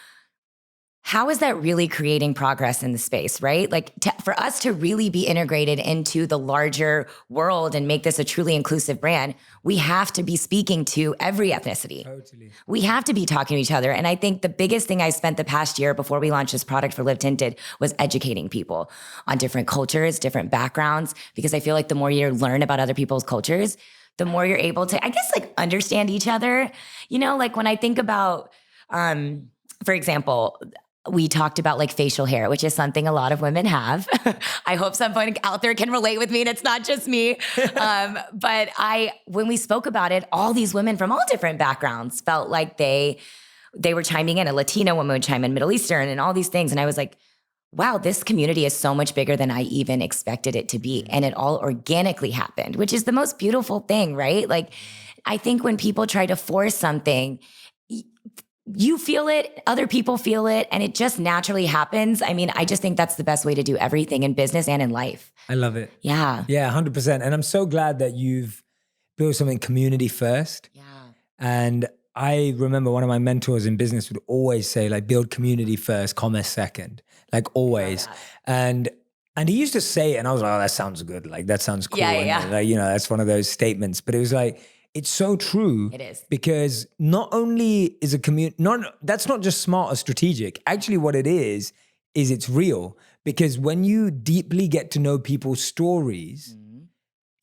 how is that really creating progress in the space, right? Like for us to really be integrated into the larger world and make this a truly inclusive brand, we have to be speaking to every ethnicity. Totally. We have to be talking to each other. And I think the biggest thing I spent the past year before we launched this product for Live Tinted was educating people on different cultures, different backgrounds, because I feel like the more you learn about other people's cultures, the more you're able to, I guess, like understand each other. You know, like when I think about, for example, we talked about like facial hair, which is something a lot of women have. I hope someone out there can relate with me and it's not just me. But when we spoke about it, all these women from all different backgrounds felt like they were chiming in. A Latina woman would chime in, Middle Eastern, and all these things. And I was like, wow, this community is so much bigger than I even expected it to be. And it all organically happened, which is the most beautiful thing, right? Like, I think when people try to force something, you feel it, other people feel it, and it just naturally happens. I mean, I just think that's the best way to do everything in business and in life. I love it. Yeah. Yeah, 100%. And I'm so glad that you've built something community first. Yeah. And I remember one of my mentors in business would always say, like, build community first, commerce second, like always. And he used to say it, and I was like, oh, that sounds good. Like, that sounds cool. Yeah. And, like, you know, that's one of those statements. But it was like, it's so true. It is. Because not only is a community, that's not just smart or strategic. Actually, what it is it's real. Because when you deeply get to know people's stories,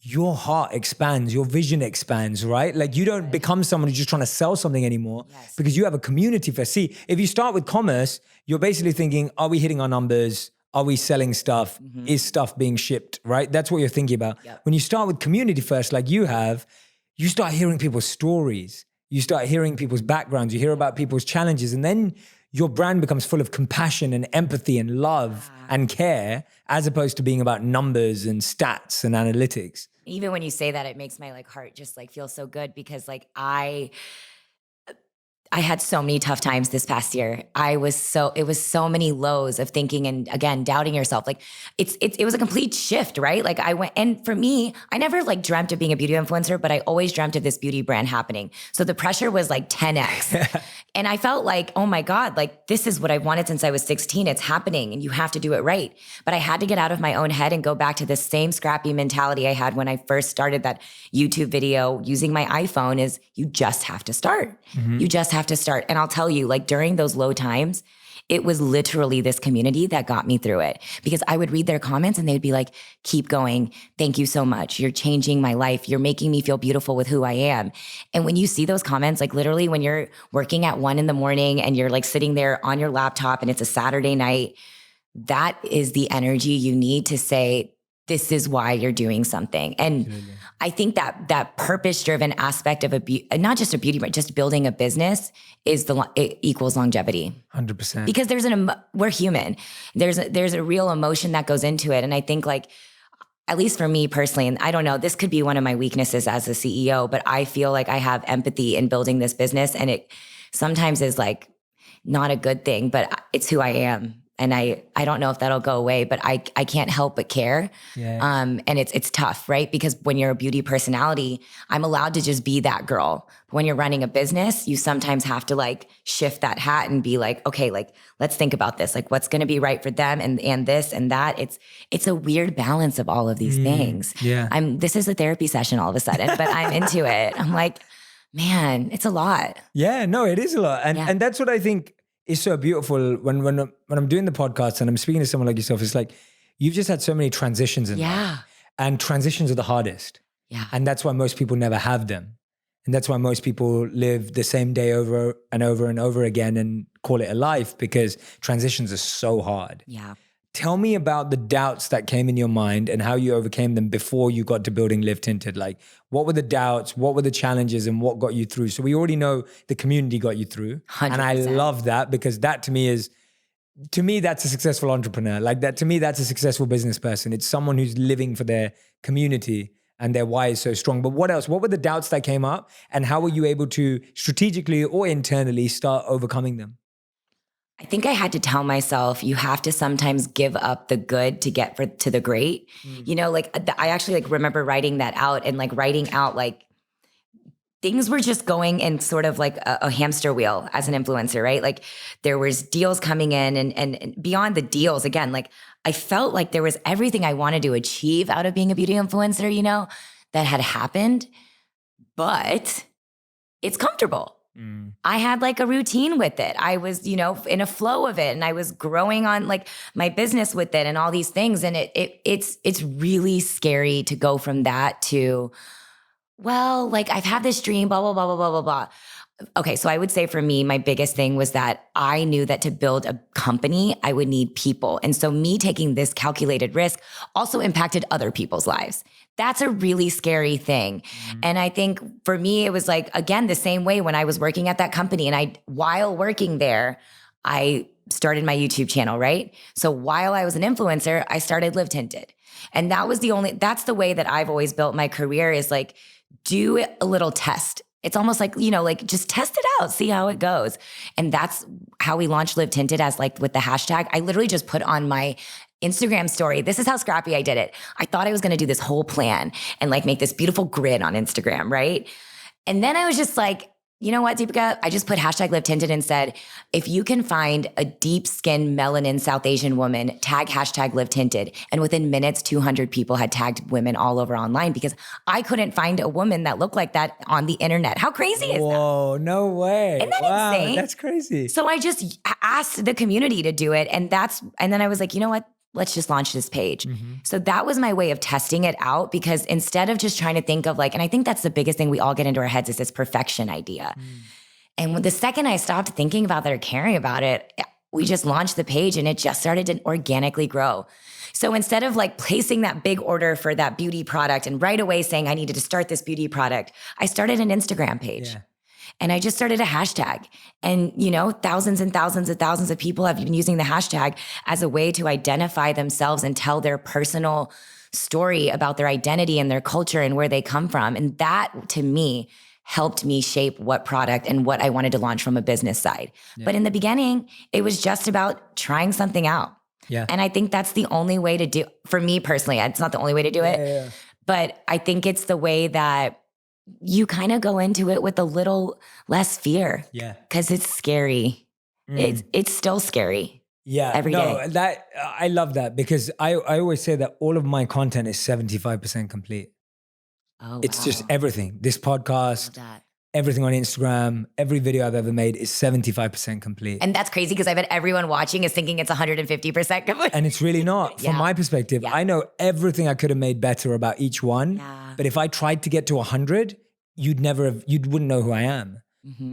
your heart expands, your vision expands, right? Like you don't become someone who's just trying to sell something anymore because you have a community first. See, if you start with commerce, you're basically thinking, are we hitting our numbers? Are we selling stuff? Is stuff being shipped, right? That's what you're thinking about. Yep. When you start with community first, like you have, you start hearing people's stories. You start hearing people's backgrounds. You hear about people's challenges. And then your brand becomes full of compassion and empathy and love and care, as opposed to being about numbers and stats and analytics. Even when you say that, it makes my heart just feel so good because I had so many tough times this past year. It was so many lows of thinking and again, doubting yourself. Like it was a complete shift, right? Like and for me, I never dreamt of being a beauty influencer, but I always dreamt of this beauty brand happening. So the pressure was 10x. And I felt like, oh my God, this is what I've wanted since I was 16. It's happening and you have to do it right. But I had to get out of my own head and go back to the same scrappy mentality I had when I first started that YouTube video using my iPhone is you just have to start. You just have to start. And I'll tell you, during those low times, it was literally this community that got me through it because I would read their comments and they'd be like, keep going. Thank you so much. You're changing my life. You're making me feel beautiful with who I am. And when you see those comments, literally when you're working at 1 a.m. and you're sitting there on your laptop and it's a Saturday night, that is the energy you need to say, this is why you're doing something. And absolutely. I think that purpose-driven aspect of not just a beauty brand, just building a business it equals longevity. 100%. Because we're human. There's a real emotion that goes into it. And I think at least for me personally, and I don't know, this could be one of my weaknesses as a CEO, but I feel like I have empathy in building this business. And it sometimes is not a good thing, but it's who I am. And I don't know if that'll go away, but I can't help but care. Yeah. And it's tough, right? Because when you're a beauty personality, I'm allowed to just be that girl. But when you're running a business, you sometimes have to shift that hat and be okay, let's think about this. What's going to be right for them and this and that. It's a weird balance of all of these things. Yeah. This is a therapy session all of a sudden, but I'm into it. I'm man, it's a lot. Yeah, no, it is a lot. And that's what I think is so beautiful when I'm doing the podcast and I'm speaking to someone like yourself. It's you've just had so many transitions in life. And transitions are the hardest. Yeah. And that's why most people never have them. And that's why most people live the same day over and over and over again and call it a life because transitions are so hard. Yeah. Tell me about the doubts that came in your mind and how you overcame them before you got to building Live Tinted. What were the doubts? What were the challenges and what got you through? So we already know the community got you through. 100%. And I love that because that to me, that's a successful entrepreneur. To me, that's a successful business person. It's someone who's living for their community and their why is so strong. But what else? What were the doubts that came up and how were you able to strategically or internally start overcoming them? I think I had to tell myself, you have to sometimes give up the good to get to the great. I actually remember writing that out and writing out things were just going in sort of like a hamster wheel as an influencer, right? Like there was deals coming in and beyond the deals, again, like I felt like there was everything I wanted to achieve out of being a beauty influencer, you know, that had happened, but it's comfortable. I had like a routine with it. I was, you know, in a flow of it, and I was growing on like my business with it and all these things. And it's really scary to go from that to, well, like I've had this dream, blah, blah, blah, blah, blah, blah, blah. Okay, so I would say for me, my biggest thing was that I knew that to build a company, I would need people. And so me taking this calculated risk also impacted other people's lives. That's a really scary thing. And I think for me, it was like, again, the same way when I was working at that company, and while working there, I started my YouTube channel, right? So while I was an influencer, I started Live Tinted. And that's the way that I've always built my career, is like, do a little test. It's almost like, you know, like just test it out, see how it goes. And that's how we launched Live Tinted, as like with the hashtag. I literally just put on my Instagram story. This is how scrappy I did it. I thought I was going to do this whole plan and like make this beautiful grid on Instagram, right? And then I was just like, you know what, Deepica? I just put hashtag Live Tinted and said, if you can find a deep skin melanin South Asian woman, tag hashtag Live Tinted. And within minutes, 200 people had tagged women all over online, because I couldn't find a woman that looked like that on the internet. How crazy is that? Whoa, no way. Isn't that insane? That's crazy. So I just asked the community to do it. And then I was like, you know what? Let's just launch this page. So that was my way of testing it out, because instead of just trying to think of like, and I think that's the biggest thing we all get into our heads, is this perfection idea. And the second I stopped thinking about that or caring about it, we just launched the page and it just started to organically grow. So instead of like placing that big order for that beauty product and right away saying I needed to start this beauty product, I started an Instagram page. Yeah. And I just started a hashtag. And, you know, thousands and thousands and thousands of people have been using the hashtag as a way to identify themselves and tell their personal story about their identity and their culture and where they come from. And that, to me, helped me shape what product and what I wanted to launch from a business side. Yeah. But in the beginning, it was just about trying something out. Yeah. And I think that's the only way to do, for me personally, it's not the only way to do it, yeah. But I think it's the way that you kind of go into it with a little less fear. Yeah. Because it's scary. It's still scary. Yeah. Every day. I love that, because I always say that all of my content is 75% complete. Oh, it's just everything. This podcast, everything on Instagram, every video I've ever made is 75% complete. And that's crazy, because I bet everyone watching is thinking it's 150% complete. And it's really not. From my perspective, I know everything I could have made better about each one. Yeah. But if I tried to get to 100, you wouldn't know who I am.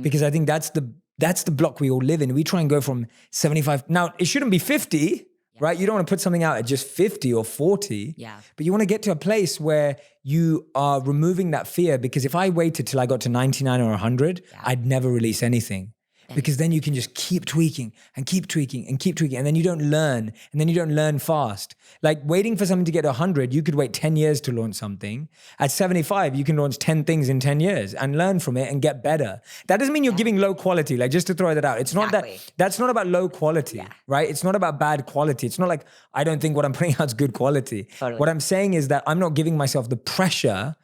Because I think that's the block we all live in. We try and go from 75. Now, it shouldn't be 50, right? You don't want to put something out at just 50 or 40. Yeah. But you want to get to a place where you are removing that fear, because if I waited till I got to 99 or 100, I'd never release anything. Because then you can just keep tweaking and keep tweaking and keep tweaking. And then you don't learn. And then you don't learn fast. Like waiting for something to get to 100, you could wait 10 years to launch something. At 75, you can launch 10 things in 10 years and learn from it and get better. That doesn't mean you're giving low quality. Like, just to throw that out. It's not that's not about low quality, right? It's not about bad quality. It's not like I don't think what I'm putting out is good quality. Totally. What I'm saying is that I'm not giving myself the pressure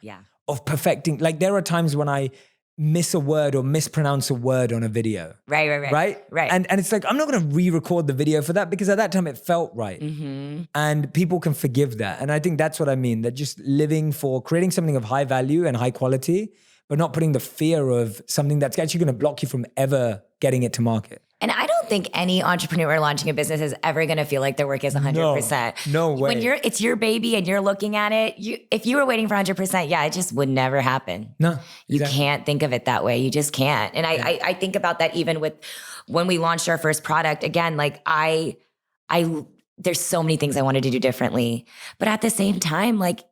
of perfecting. Like, there are times when I miss a word or mispronounce a word on a video. Right? And it's like, I'm not going to re-record the video for that, because at that time it felt right. And people can forgive that. And I think that's what I mean, that just creating something of high value and high quality, but not putting the fear of something that's actually going to block you from ever getting it to market. And I don't think any entrepreneur launching a business is ever going to feel like their work is 100%. No way. When it's your baby and you're looking at it, if you were waiting for 100%, it just would never happen. No, exactly. You can't think of it that way. You just can't. And I think about that even with when we launched our first product. Again, like there's so many things I wanted to do differently, but at the same time, like,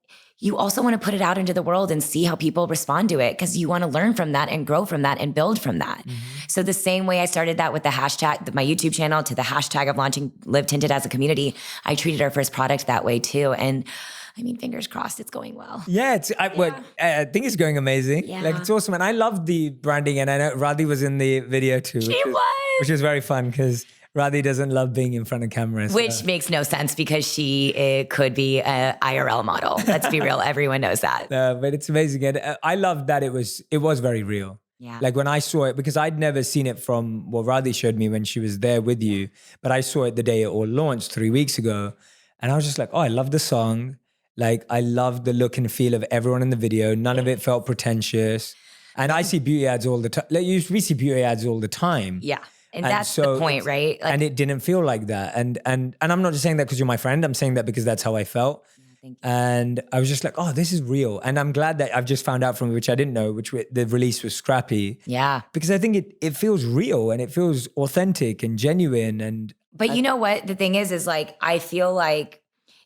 you also want to put it out into the world and see how people respond to it, because you want to learn from that and grow from that and build from that. So the same way I started that with the hashtag, my YouTube channel, to the hashtag of launching Live Tinted as a community, I treated our first product that way too. And I mean, fingers crossed, it's going well. Yeah, I think it's going amazing. Yeah. Like, it's awesome. And I love the branding. And I know Radhi was in the video too. She was. Which was very fun, because Radhi doesn't love being in front of cameras. Which makes no sense because she could be an IRL model. Let's be real. Everyone knows that. But it's amazing. And I love that it was very real. Yeah. Like when I saw it, because I'd never seen it from what Radhi showed me when she was there with you, but I saw it the day it all launched 3 weeks ago. And I was just like, oh, I love the song. Like I love the look and feel of everyone in the video. None of it felt pretentious. And I see beauty ads all the time. Like we see beauty ads all the time. Yeah. And that's the point, right? Like, and it didn't feel like that. And I'm not just saying that because you're my friend. I'm saying that because that's how I felt. Thank you. And I was just like, oh, this is real. And I'm glad that I've just found out from which I didn't know, the release was scrappy. Yeah. Because I think it feels real and it feels authentic and genuine. But you know what? The thing is like, I feel like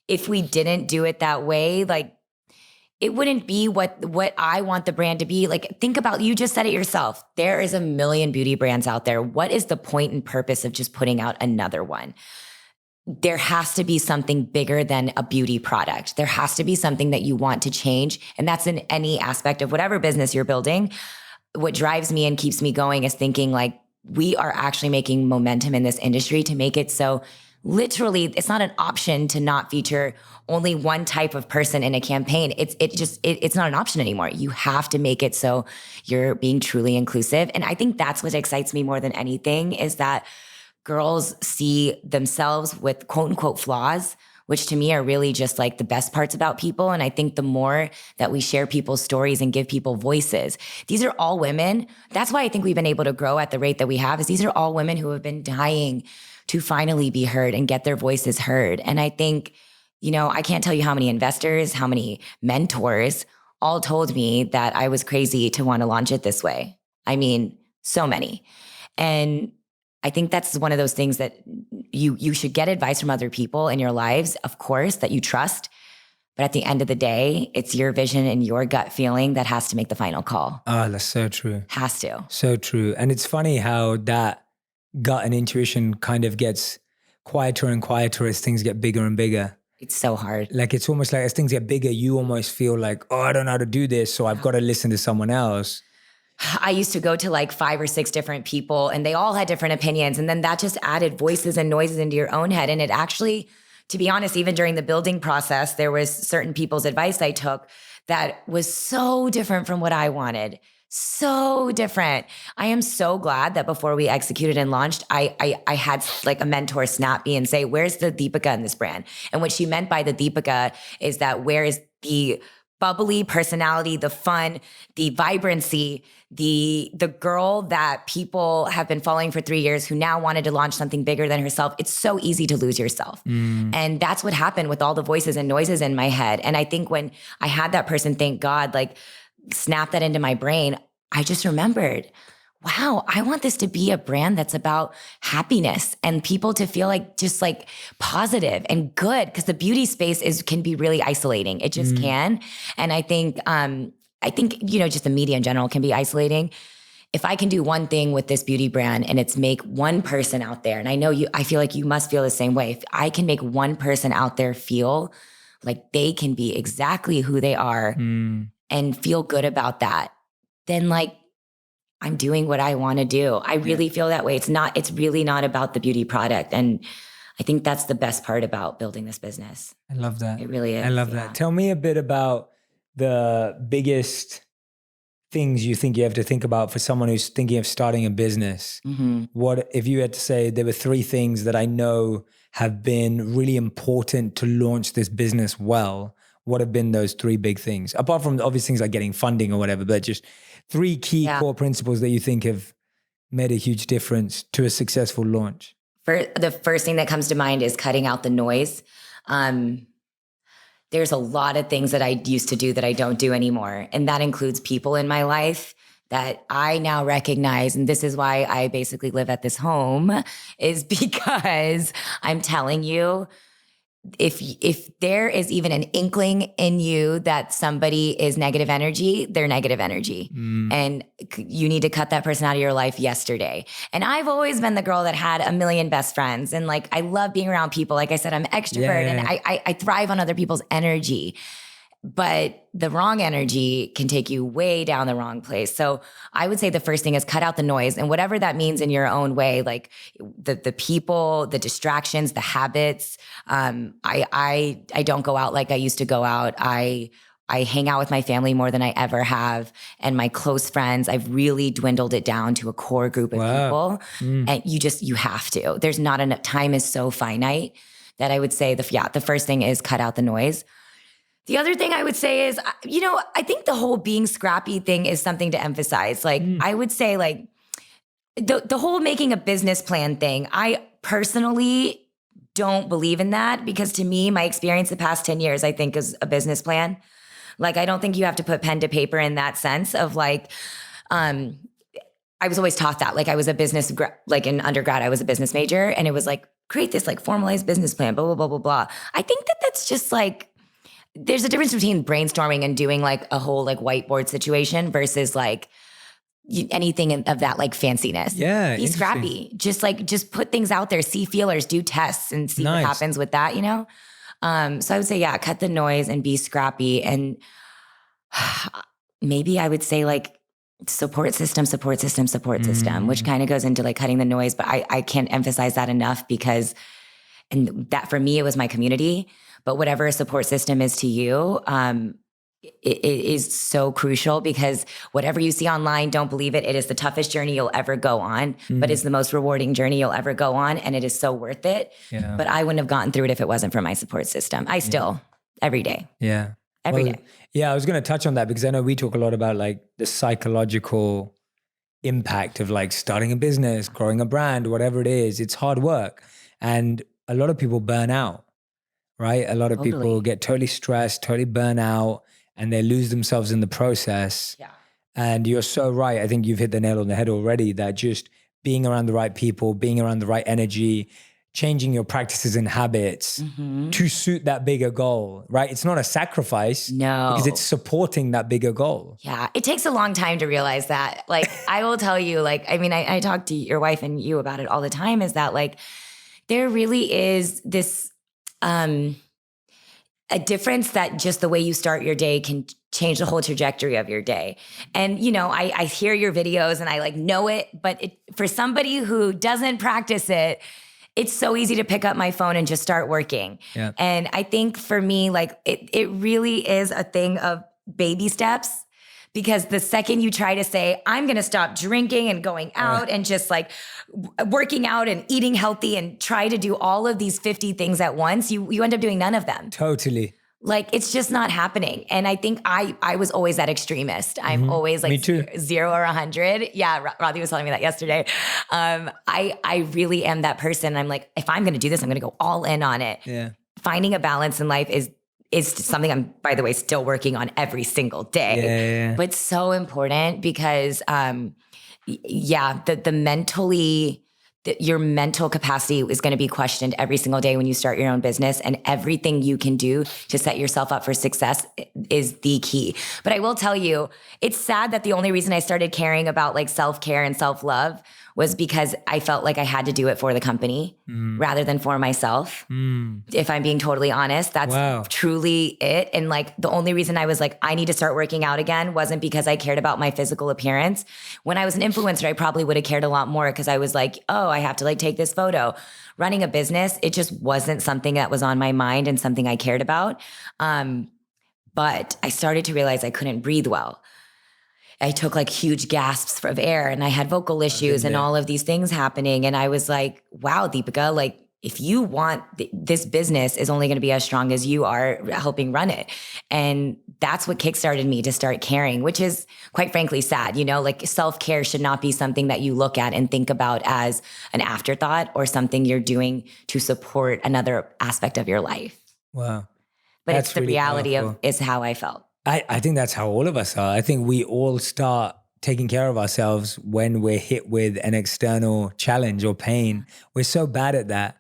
if we didn't do it that way, like, it wouldn't be what I want the brand to be. Like, think about, you just said it yourself. There is a million beauty brands out there. What is the point and purpose of just putting out another one? There has to be something bigger than a beauty product. There has to be something that you want to change. And that's in any aspect of whatever business you're building. What drives me and keeps me going is thinking like, we are actually making momentum in this industry to make it so literally, it's not an option to not feature only one type of person in a campaign. It's not an option anymore. You have to make it so you're being truly inclusive. And I think that's what excites me more than anything is that girls see themselves with quote unquote flaws, which to me are really just like the best parts about people. And I think the more that we share people's stories and give people voices, these are all women. That's why I think we've been able to grow at the rate that we have, is these are all women who have been dying to finally be heard and get their voices heard. And I think, I can't tell you how many investors, how many mentors all told me that I was crazy to want to launch it this way. I mean, so many. And I think that's one of those things that you should get advice from other people in your lives, of course, that you trust. But at the end of the day, it's your vision and your gut feeling that has to make the final call. Oh, that's so true. Has to. So true. And it's funny how that gut and intuition kind of gets quieter and quieter as things get bigger and bigger. It's so hard. Like it's almost like as things get bigger, you almost feel like, oh, I don't know how to do this, so I've got to listen to someone else. I used to go to like 5 or 6 different people and they all had different opinions. And then that just added voices and noises into your own head. And it actually, to be honest, even during the building process, there was certain people's advice I took that was so different from what I wanted. So different. I am so glad that before we executed and launched, I had like a mentor snap me and say, where's the Deepica in this brand? And what she meant by the Deepica is that where is the bubbly personality, the fun, the vibrancy, the girl that people have been following for 3 years who now wanted to launch something bigger than herself. It's so easy to lose yourself. And that's what happened with all the voices and noises in my head. And I think when I had that person, thank God, like snap that into my brain, I just remembered, wow, I want this to be a brand that's about happiness and people to feel like just like positive and good, because the beauty space can be really isolating. It just can. And I think just the media in general can be isolating. If I can do one thing with this beauty brand and it's make one person out there, and I feel like you must feel the same way. If I can make one person out there feel like they can be exactly who they are and feel good about that, then like I'm doing what I want to do. I really feel that way. It's really not about the beauty product. And I think that's the best part about building this business. I love that. It really is. I love that. Tell me a bit about the biggest things you think you have to think about for someone who's thinking of starting a business. What if you had to say there were 3 things that I know have been really important to launch this business well? What have been those 3 big things? Apart from obvious things like getting funding or whatever, but just 3 key core principles that you think have made a huge difference to a successful launch. The first thing that comes to mind is cutting out the noise. There's a lot of things that I used to do that I don't do anymore. And that includes people in my life that I now recognize. And this is why I basically live at this home, is because I'm telling you, if there is even an inkling in you that somebody is negative energy, they're negative energy. And you need to cut that person out of your life yesterday. And I've always been the girl that had a million best friends. And like, I love being around people. Like I said, I'm extrovert and I thrive on other people's energy. but the wrong energy can take you way down the wrong place. So I would say the first thing is cut out the noise, and whatever that means in your own way, like the people, the distractions, the habits. I don't go out like I used to go out. I hang out with my family more than I ever have. And my close friends, I've really dwindled it down to a core group of people. And you have to. There's not enough, time is so finite that I would say the first thing is cut out the noise. The other thing I would say is, I think the whole being scrappy thing is something to emphasize. Like, I would say, like, the whole making a business plan thing, I personally don't believe in that, because to me, my experience the past 10 years, I think, is a business plan. Like, I don't think you have to put pen to paper in that sense of like, I was always taught that. Like, I was like in undergrad, I was a business major, and it was like, create this like formalized business plan, blah, blah, blah, blah, blah. I think that that's just like, there's a difference between brainstorming and doing like a whole like whiteboard situation versus like anything of that like fanciness. Yeah. Be scrappy. Just put things out there, see feelers, do tests and see what happens with that, So I would say, cut the noise and be scrappy. And maybe I would say like support system, which kind of goes into like cutting the noise, but I can't emphasize that enough, because, and that for me, it was my community. But whatever a support system is to you, it is so crucial, because whatever you see online, don't believe it. It is the toughest journey you'll ever go on, but it's the most rewarding journey you'll ever go on. And it is so worth it. Yeah. But I wouldn't have gotten through it if it wasn't for my support system. I still, every day. Yeah. Every day. Yeah, I was going to touch on that, because I know we talk a lot about like the psychological impact of like starting a business, growing a brand, whatever it is. It's hard work. And a lot of people burn out. Right? A lot of people get totally stressed, totally burn out, and they lose themselves in the process. Yeah. And you're so right. I think you've hit the nail on the head already, that just being around the right people, being around the right energy, changing your practices and habits to suit that bigger goal, right? It's not a sacrifice. No. Because it's supporting that bigger goal. Yeah. It takes a long time to realize that. Like, I will tell you, like, I mean, I talk to your wife and you about it all the time, is that like, there really is this, a difference that just the way you start your day can change the whole trajectory of your day. And, I hear your videos and I like know it, but for somebody who doesn't practice it, it's so easy to pick up my phone and just start working. Yeah. And I think for me, like it really is a thing of baby steps. Because the second you try to say, I'm going to stop drinking and going out and just like working out and eating healthy and try to do all of these 50 things at once, you end up doing none of them. Totally. Like, it's just not happening. And I think I was always that extremist. I'm always like 0 or 100. Yeah, Radhi was telling me that yesterday. I really am that person. I'm like, if I'm going to do this, I'm going to go all in on it. Yeah. Finding a balance in life is something I'm, by the way, still working on every single day. Yeah. But so important, because, your mental capacity is going to be questioned every single day when you start your own business, and everything you can do to set yourself up for success is the key. But I will tell you, it's sad that the only reason I started caring about like self-care and self-love was because I felt like I had to do it for the company rather than for myself. If I'm being totally honest, that's truly it. And like the only reason I was like, I need to start working out again wasn't because I cared about my physical appearance. When I was an influencer, I probably would have cared a lot more, because I was like, oh, I have to like take this photo. Running a business, it just wasn't something that was on my mind and something I cared about. But I started to realize I couldn't breathe well. I took like huge gasps of air, and I had vocal issues and all of these things happening. And I was like, wow, Deepica, like if you want, this business is only going to be as strong as you are helping run it. And that's what kickstarted me to start caring, which is quite frankly sad. Like self-care should not be something that you look at and think about as an afterthought or something you're doing to support another aspect of your life. Wow. But it's the really reality powerful. Is how I felt. I think that's how all of us are. I think we all start taking care of ourselves when we're hit with an external challenge or pain. We're so bad at that.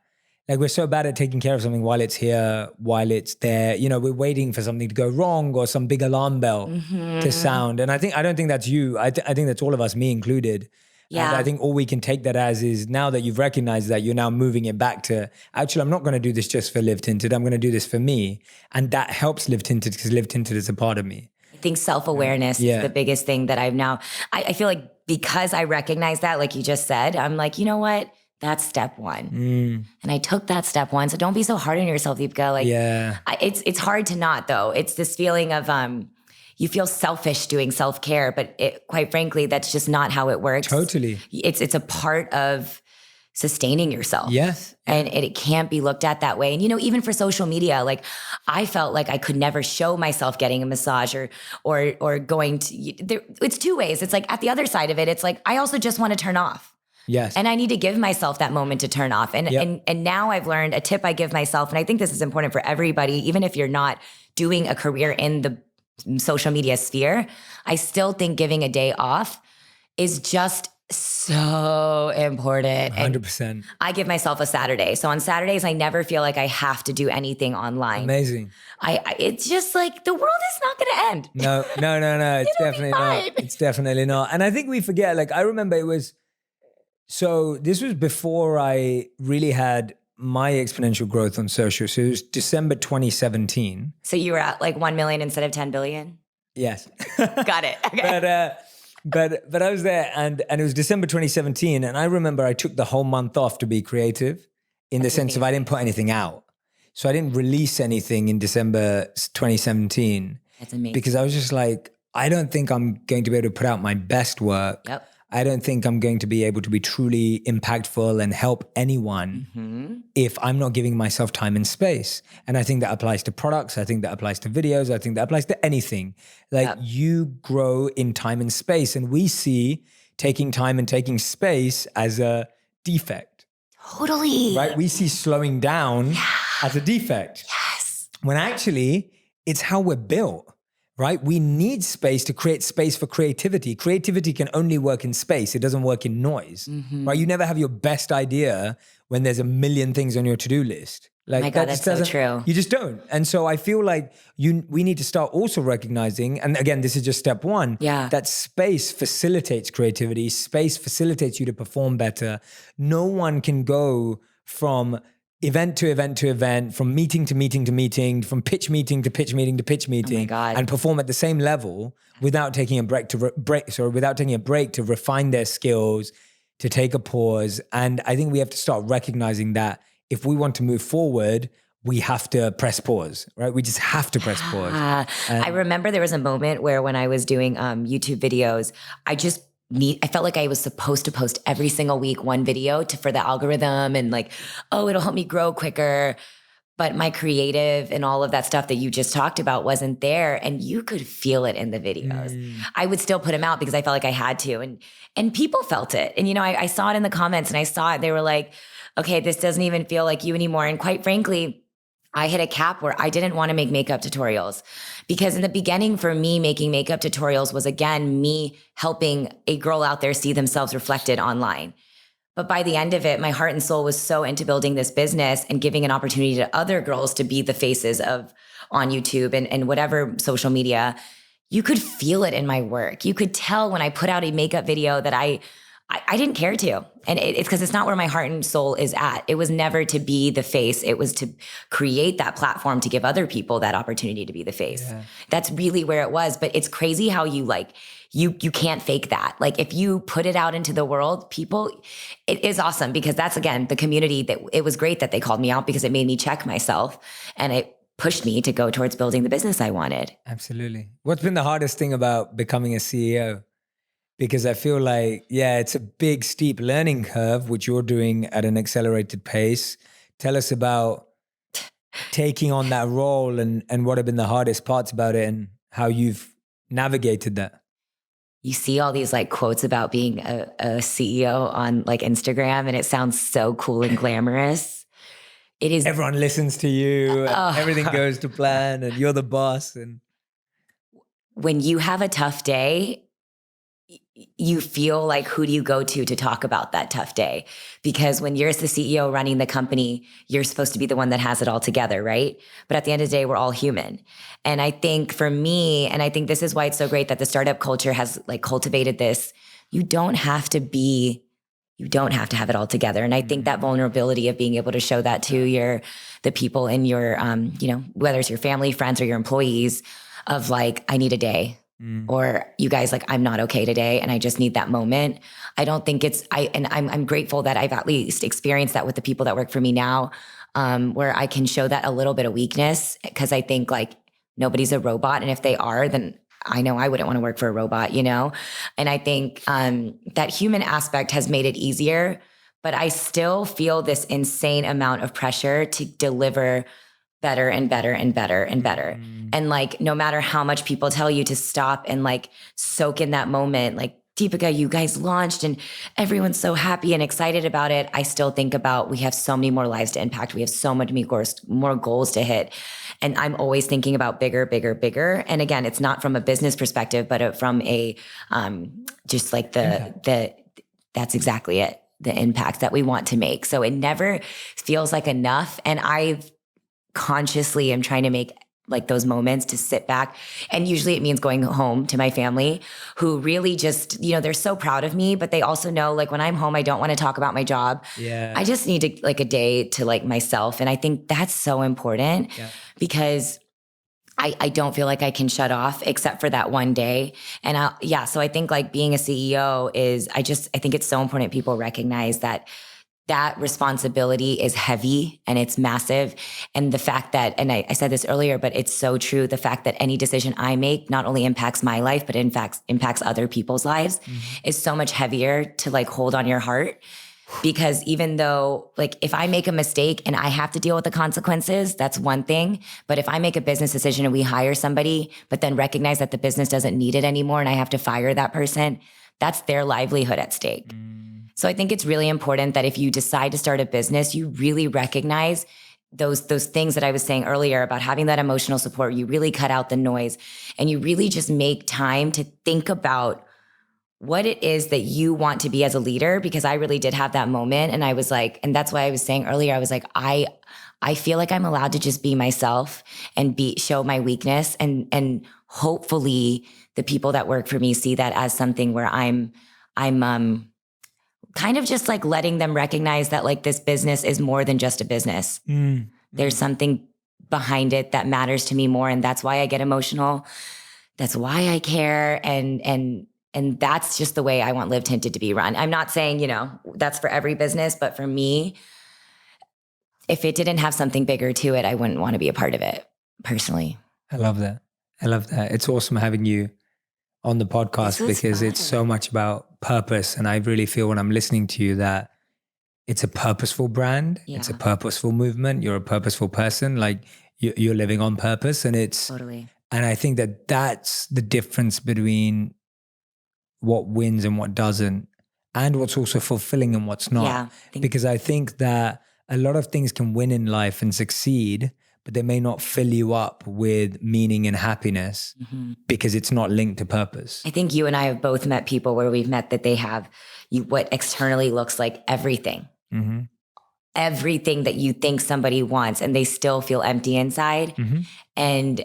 Like we're so bad at taking care of something while it's here, while it's there. We're waiting for something to go wrong or some big alarm bell to sound. And I don't think that's you. I think that's all of us, me included. Yeah. And I think all we can take that as is now that you've recognized that, you're now moving it back to, actually, I'm not going to do this just for Live Tinted. I'm going to do this for me. And that helps Live Tinted because Live Tinted is a part of me. I think self-awareness is the biggest thing that I've now, I feel like because I recognize that, like you just said, I'm like, you know what? That's step one. And I took that step one. So don't be so hard on yourself, Deepica. Like, it's hard to not though. It's this feeling of, you feel selfish doing self-care, but quite frankly, that's just not how it works. Totally. It's a part of sustaining yourself. Yes. And it can't be looked at that way. And, even for social media, like I felt like I could never show myself getting a massage or going to, it's two ways. It's like at the other side of it, it's like, I also just want to turn off. Yes. And I need to give myself that moment to turn off. And now I've learned a tip I give myself, and I think this is important for everybody, even if you're not doing a career in the social media sphere, I still think giving a day off is just so important. 100%. I give myself a Saturday. So on Saturdays, I never feel like I have to do anything online. Amazing. It's just like the world is not going to end. No. It's definitely not. It's definitely not. And I think we forget, like, I remember this was before I really had my exponential growth on social. So it was December 2017. So you were at like 1 million instead of 10 billion? Yes. Got it. Okay. But I was there and it was December 2017. And I remember I took the whole month off to be creative in the sense of I didn't put anything out. So I didn't release anything in December 2017. That's amazing. Because I was just like, I don't think I'm going to be able to put out my best work. Yep. I don't think I'm going to be able to be truly impactful and help anyone if I'm not giving myself time and space. And I think that applies to products. I think that applies to videos. I think that applies to anything. Like you grow in time and space. And we see taking time and taking space as a defect. Totally. Right? We see slowing down as a defect. Yes. When actually it's how we're built. Right? We need space to create space for creativity. Creativity can only work in space. It doesn't work in noise, right? You never have your best idea when there's a million things on your to-do list. Like, my God, that's so true. You just don't. And so I feel like we need to start also recognizing, and again, this is just step one, that space facilitates creativity. Space facilitates you to perform better. No one can go from event to event to event, from meeting to meeting to meeting, from pitch meeting to pitch meeting to pitch meeting, and perform at the same level without taking a break to refine their skills, to take a pause. And I think we have to start recognizing that if we want to move forward, we have to press pause, right? We just have to press pause. I remember there was a moment where when I was doing YouTube videos, I felt like I was supposed to post every single week one video for the algorithm and like, oh, it'll help me grow quicker. But my creative and all of that stuff that you just talked about wasn't there. And you could feel it in the videos. I would still put them out because I felt like I had to. And people felt it. And, I saw it in the comments and I saw it. They were like, okay, this doesn't even feel like you anymore. And quite frankly, I hit a cap where I didn't want to make makeup tutorials because in the beginning for me, making makeup tutorials was again, me helping a girl out there see themselves reflected online. But by the end of it, my heart and soul was so into building this business and giving an opportunity to other girls to be the faces of on YouTube and whatever social media. You could feel it in my work. You could tell when I put out a makeup video that I didn't care to. And it's because it's not where my heart and soul is at. It was never to be the face. It was to create that platform to give other people that opportunity to be the face. Yeah. That's really where it was. But it's crazy how you can't fake that. Like if you put it out into the world, it is awesome because that's again, the community that it was great that they called me out because it made me check myself and it pushed me to go towards building the business I wanted. Absolutely. What's been the hardest thing about becoming a CEO? Because I feel like, it's a big, steep learning curve, which you're doing at an accelerated pace. Tell us about taking on that role and what have been the hardest parts about it and how you've navigated that. You see all these like quotes about being a CEO on like Instagram and it sounds so cool and glamorous. It is. Everyone listens to you. And everything goes to plan and you're the boss. And when you have a tough day, you feel like, who do you go to talk about that tough day? Because when you're the CEO running the company, you're supposed to be the one that has it all together, right? But at the end of the day, we're all human. And I think for me, and I think this is why it's so great that the startup culture has like cultivated this you don't have to have it all together. And I think that vulnerability of being able to show that to the people in your, whether it's your family, friends, or your employees, of like, I need a day, or you guys, like, I'm not okay today, and I just need that moment. I don't think I'm grateful that I've at least experienced that with the people that work for me now, where I can show that a little bit of weakness, because I think like nobody's a robot. And if they are, then I know I wouldn't want to work for a robot, And I think that human aspect has made it easier, but I still feel this insane amount of pressure to deliver better and better and better and better. And like, no matter how much people tell you to stop and like soak in that moment, like, Deepica, you guys launched and everyone's so happy and excited about it. I still think about, we have so many more lives to impact. We have so much more goals to hit. And I'm always thinking about bigger, bigger, bigger. And again, it's not from a business perspective, but from a, just like that's exactly it. The impact that we want to make. So it never feels like enough. And I consciously am trying to make like those moments to sit back. And usually it means going home to my family, who really just, they're so proud of me, but they also know, like, when I'm home, I don't want to talk about my job. Yeah. I just need like a day to like myself. And I think that's so important, because I don't feel like I can shut off except for that one day. And so I think like being a CEO I think it's so important people recognize that responsibility is heavy and it's massive. And the fact that, and I said this earlier, but it's so true, the fact that any decision I make not only impacts my life, but in fact impacts other people's lives is so much heavier to like hold on your heart. Because even though, like, if I make a mistake and I have to deal with the consequences, that's one thing. But if I make a business decision and we hire somebody, but then recognize that the business doesn't need it anymore and I have to fire that person, that's their livelihood at stake. So I think it's really important that if you decide to start a business, you really recognize those things that I was saying earlier about having that emotional support. You really cut out the noise and you really just make time to think about what it is that you want to be as a leader. Because I really did have that moment. And I was like, and that's why I was saying earlier, I was like, I feel like I'm allowed to just be myself and show my weakness. And hopefully the people that work for me see that as something where I'm kind of just like letting them recognize that like this business is more than just a business. There's something behind it that matters to me more. And that's why I get emotional. That's why I care. And that's just the way I want Live Tinted to be run. I'm not saying, that's for every business, but for me, if it didn't have something bigger to it, I wouldn't want to be a part of it personally. I love that. It's awesome having you on the podcast because it's so much about purpose. And I really feel when I'm listening to you that it's a purposeful brand. Yeah. It's a purposeful movement. You're a purposeful person. Like you're living on purpose, and it's totally. And I think that that's the difference between what wins and what doesn't, and what's also fulfilling and what's not. Yeah, because I think that a lot of things can win in life and succeed, but they may not fill you up with meaning and happiness because it's not linked to purpose. I think you and I have both met people where we've met that they have what externally looks like everything. Everything that you think somebody wants, and they still feel empty inside. And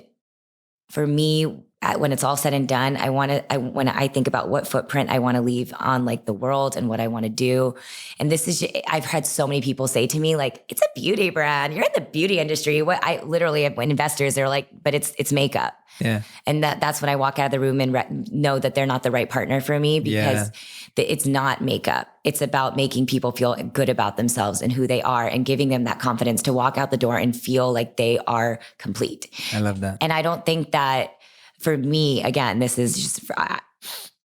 for me, when it's all said and done, when I think about what footprint I want to leave on like the world and what I want to do. And this is, I've had so many people say to me, like, it's a beauty brand. You're in the beauty industry. What I literally have, when investors, they're like, but it's makeup. Yeah. And that's when I walk out of the room and know that they're not the right partner for me, because it's not makeup. It's about making people feel good about themselves and who they are, and giving them that confidence to walk out the door and feel like they are complete. I love that. And I don't think that, for me, again, this is just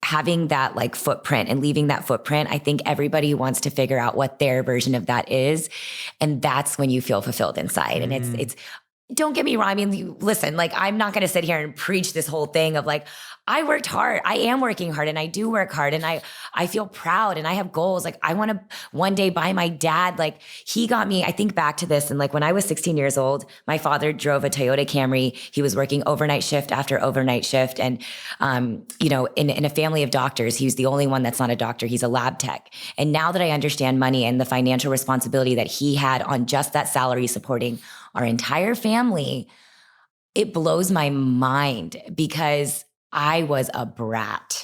having that like footprint and leaving that footprint. I think everybody wants to figure out what their version of that is. And that's when you feel fulfilled inside. And it's, don't get me wrong. I mean, listen, like, I'm not going to sit here and preach this whole thing of like, I worked hard. I am working hard, and I do work hard, and I feel proud, and I have goals. Like, I want to one day buy my dad. Like, he got me, I think back to this. And like, when I was 16 years old, my father drove a Toyota Camry. He was working overnight shift after overnight shift. And, in a family of doctors, he was the only one that's not a doctor. He's a lab tech. And now that I understand money and the financial responsibility that he had on just that salary supporting our entire family, it blows my mind, because I was a brat.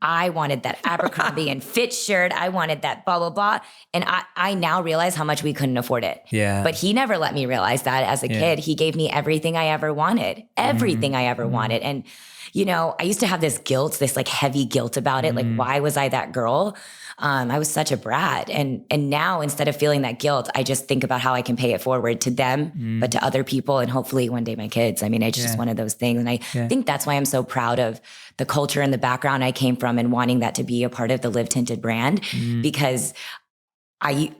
I wanted that Abercrombie and Fitch shirt. I wanted that blah, blah, blah. And I now realize how much we couldn't afford it. Yeah. But he never let me realize that as a kid. He gave me everything I ever wanted, everything I ever wanted. And, you know, I used to have this guilt, this like heavy guilt about it. Like, why was I that girl? I was such a brat. And now instead of feeling that guilt, I just think about how I can pay it forward to them, but to other people and hopefully one day my kids. I mean, it's just one of those things. And I think that's why I'm so proud of the culture and the background I came from and wanting that to be a part of the Live Tinted brand, because I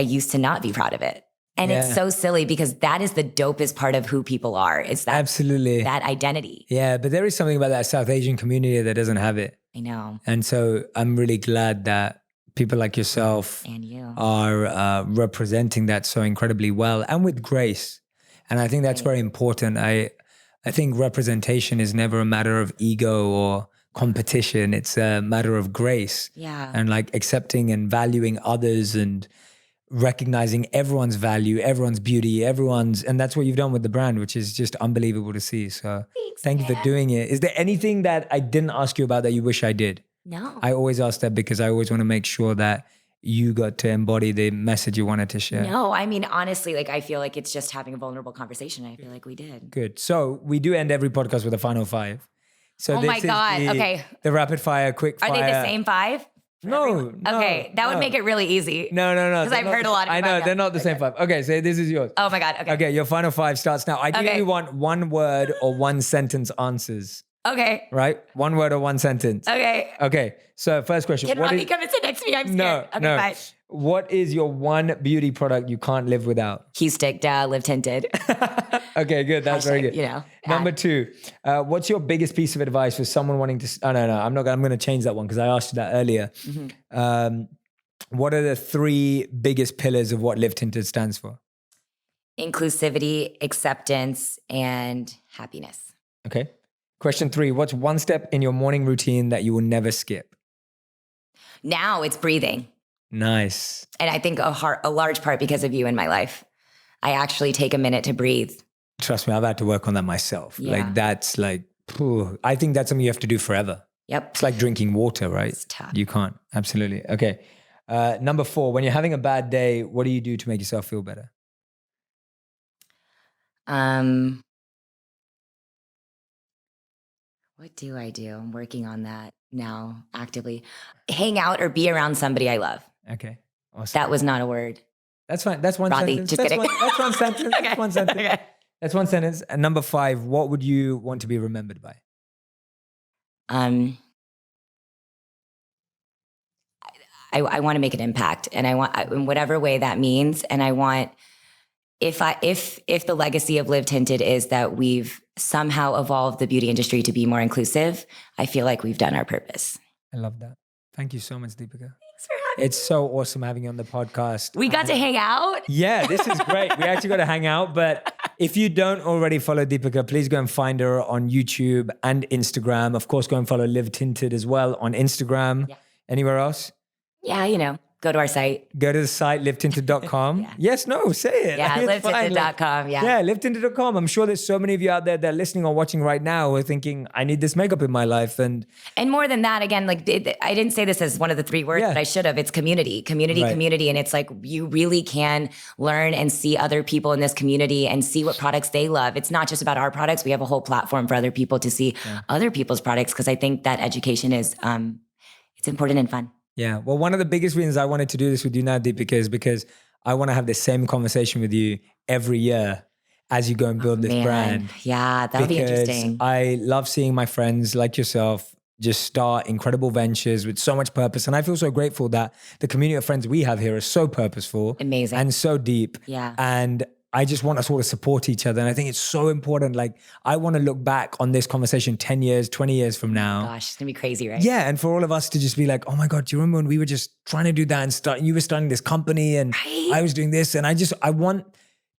used to not be proud of it. And it's so silly because that is the dopest part of who people are. It's that, absolutely, that identity. Yeah, but there is something about that South Asian community that doesn't have it. I know. And so I'm really glad that people like yourself and you are representing that so incredibly well and with grace. And I think that's very important. I think representation is never a matter of ego or competition. It's a matter of grace. Yeah. And like accepting and valuing others and recognizing everyone's value, everyone's beauty, and that's what you've done with the brand, which is just unbelievable to see. So thank you for doing it. Is there anything that I didn't ask you about that you wish I did? No. I always ask that because I always want to make sure that you got to embody the message you wanted to share. No, I mean, honestly, like I feel like it's just having a vulnerable conversation. I feel like we did. Good. So we do end every podcast with a final 5. So oh my God. Okay. The rapid fire, quick fire. Are they the same 5? No. Okay, that would make it really easy. No. Because I've heard a lot of I know, they're not the same 5. Okay, so this is yours. Oh my God, okay. Okay, your final 5 starts now. Ideally, you want one word or one sentence answers. Okay. Right? One word or one sentence. Okay. So first question. Can Robbie come and sit next to me? I'm scared. No. Bye. What is your one beauty product you can't live without? Key stick, Live Tinted. Okay, good. That's very good. You know. Number 2, what's your biggest piece of advice for someone wanting to? Oh, no. I'm going to change that one because I asked you that earlier. What are the 3 biggest pillars of what Live Tinted stands for? Inclusivity, acceptance, and happiness. Okay. Question 3, what's one step in your morning routine that you will never skip? Now it's breathing. Nice. And I think a large part because of you in my life. I actually take a minute to breathe. Trust me, I've had to work on that myself. Yeah. Like that's like, I think that's something you have to do forever. Yep. It's like drinking water, right? It's tough. You can't. Absolutely. Okay. Number 4, when you're having a bad day, what do you do to make yourself feel better? What do I do? I'm working on that now actively. Hang out or be around somebody I love. Okay. Awesome. That was not a word. That's fine. That's one Rodney, sentence. just That's kidding. that's one sentence. Okay. That's one sentence. Okay. That's one sentence. And number 5, what would you want to be remembered by? I want to make an impact, and I want in whatever way that means. And I want if the legacy of Live Tinted is that we've somehow evolved the beauty industry to be more inclusive, I feel like we've done our purpose. I love that. Thank you so much, Deepica. Thanks for having me. It's so awesome having you on the podcast. We got to hang out. Yeah, this is great. We actually got to hang out. But if you don't already follow Deepica, please go and find her on YouTube and Instagram. Of course, go and follow Live Tinted as well on Instagram. Yeah. Anywhere else? Yeah, you know, go to our site. Go to the site, livetinted.com. Yeah. Yes, no, say it. Yeah, It's fine. livetinted.com. Yeah. Yeah, livetinted.com. I'm sure there's so many of you out there that are listening or watching right now who are thinking, I need this makeup in my life. And more than that, again, like I didn't say this as one of the 3 words, but I should have. It's community. And it's like you really can learn and see other people in this community and see what products they love. It's not just about our products. We have a whole platform for other people to see other people's products, because I think that education is it's important and fun. yeah, well, one of the biggest reasons I wanted to do this with you now, Deepica, is because I want to have the same conversation with you every year as you go and build this brand. Yeah, that'll be interesting. I love seeing my friends like yourself just start incredible ventures with so much purpose. And I feel so grateful that the community of friends we have here is so purposeful. Amazing. And so deep. Yeah. And I just want us all to support each other. And I think it's so important. Like, I want to look back on this conversation 10 years, 20 years from now. Gosh, it's going to be crazy, right? Yeah. And for all of us to just be like, oh my God, do you remember when we were just trying to do that and you were starting this company and I was doing this. And I want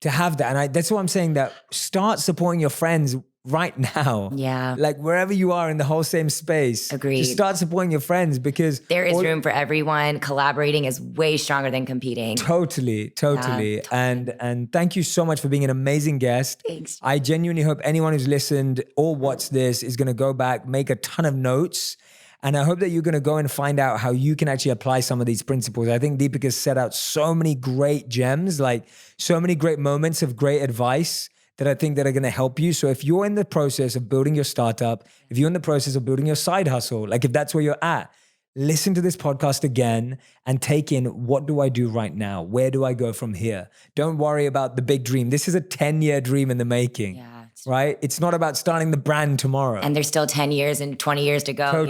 to have that. And that's why I'm saying that start supporting your friends right now. Yeah. Like wherever you are in the whole same space. Agreed. Just start supporting your friends because there is room for everyone. Collaborating is way stronger than competing. Totally. totally. And thank you so much for being an amazing guest. Thanks. I genuinely hope anyone who's listened or watched this is going to go back, make a ton of notes. And I hope that you're going to go and find out how you can actually apply some of these principles. I think Deepica set out so many great gems, like so many great moments of great advice that I think that are going to help you. So if you're in the process of building your startup, if you're in the process of building your side hustle, like if that's where you're at, listen to this podcast again and take in, what do I do right now? Where do I go from here? Don't worry about the big dream. This is a 10-year dream in the making, right? It's not about starting the brand tomorrow. And there's still 10 years and 20 years to go,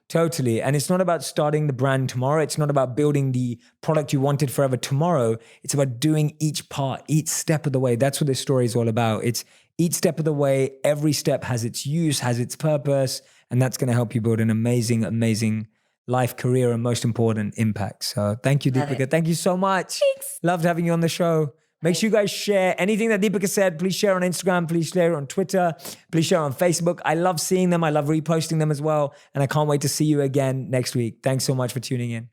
Totally. And it's not about starting the brand tomorrow. It's not about building the product you wanted forever tomorrow. It's about doing each part, each step of the way. That's what this story is all about. It's each step of the way. Every step has its use, has its purpose. And that's going to help you build an amazing, amazing life, career, and most important, impact. So thank you, Deepica. Thank you so much. Thanks. Loved having you on the show. Make sure you guys share anything that Deepica said. Please share on Instagram. Please share on Twitter. Please share on Facebook. I love seeing them. I love reposting them as well. And I can't wait to see you again next week. Thanks so much for tuning in.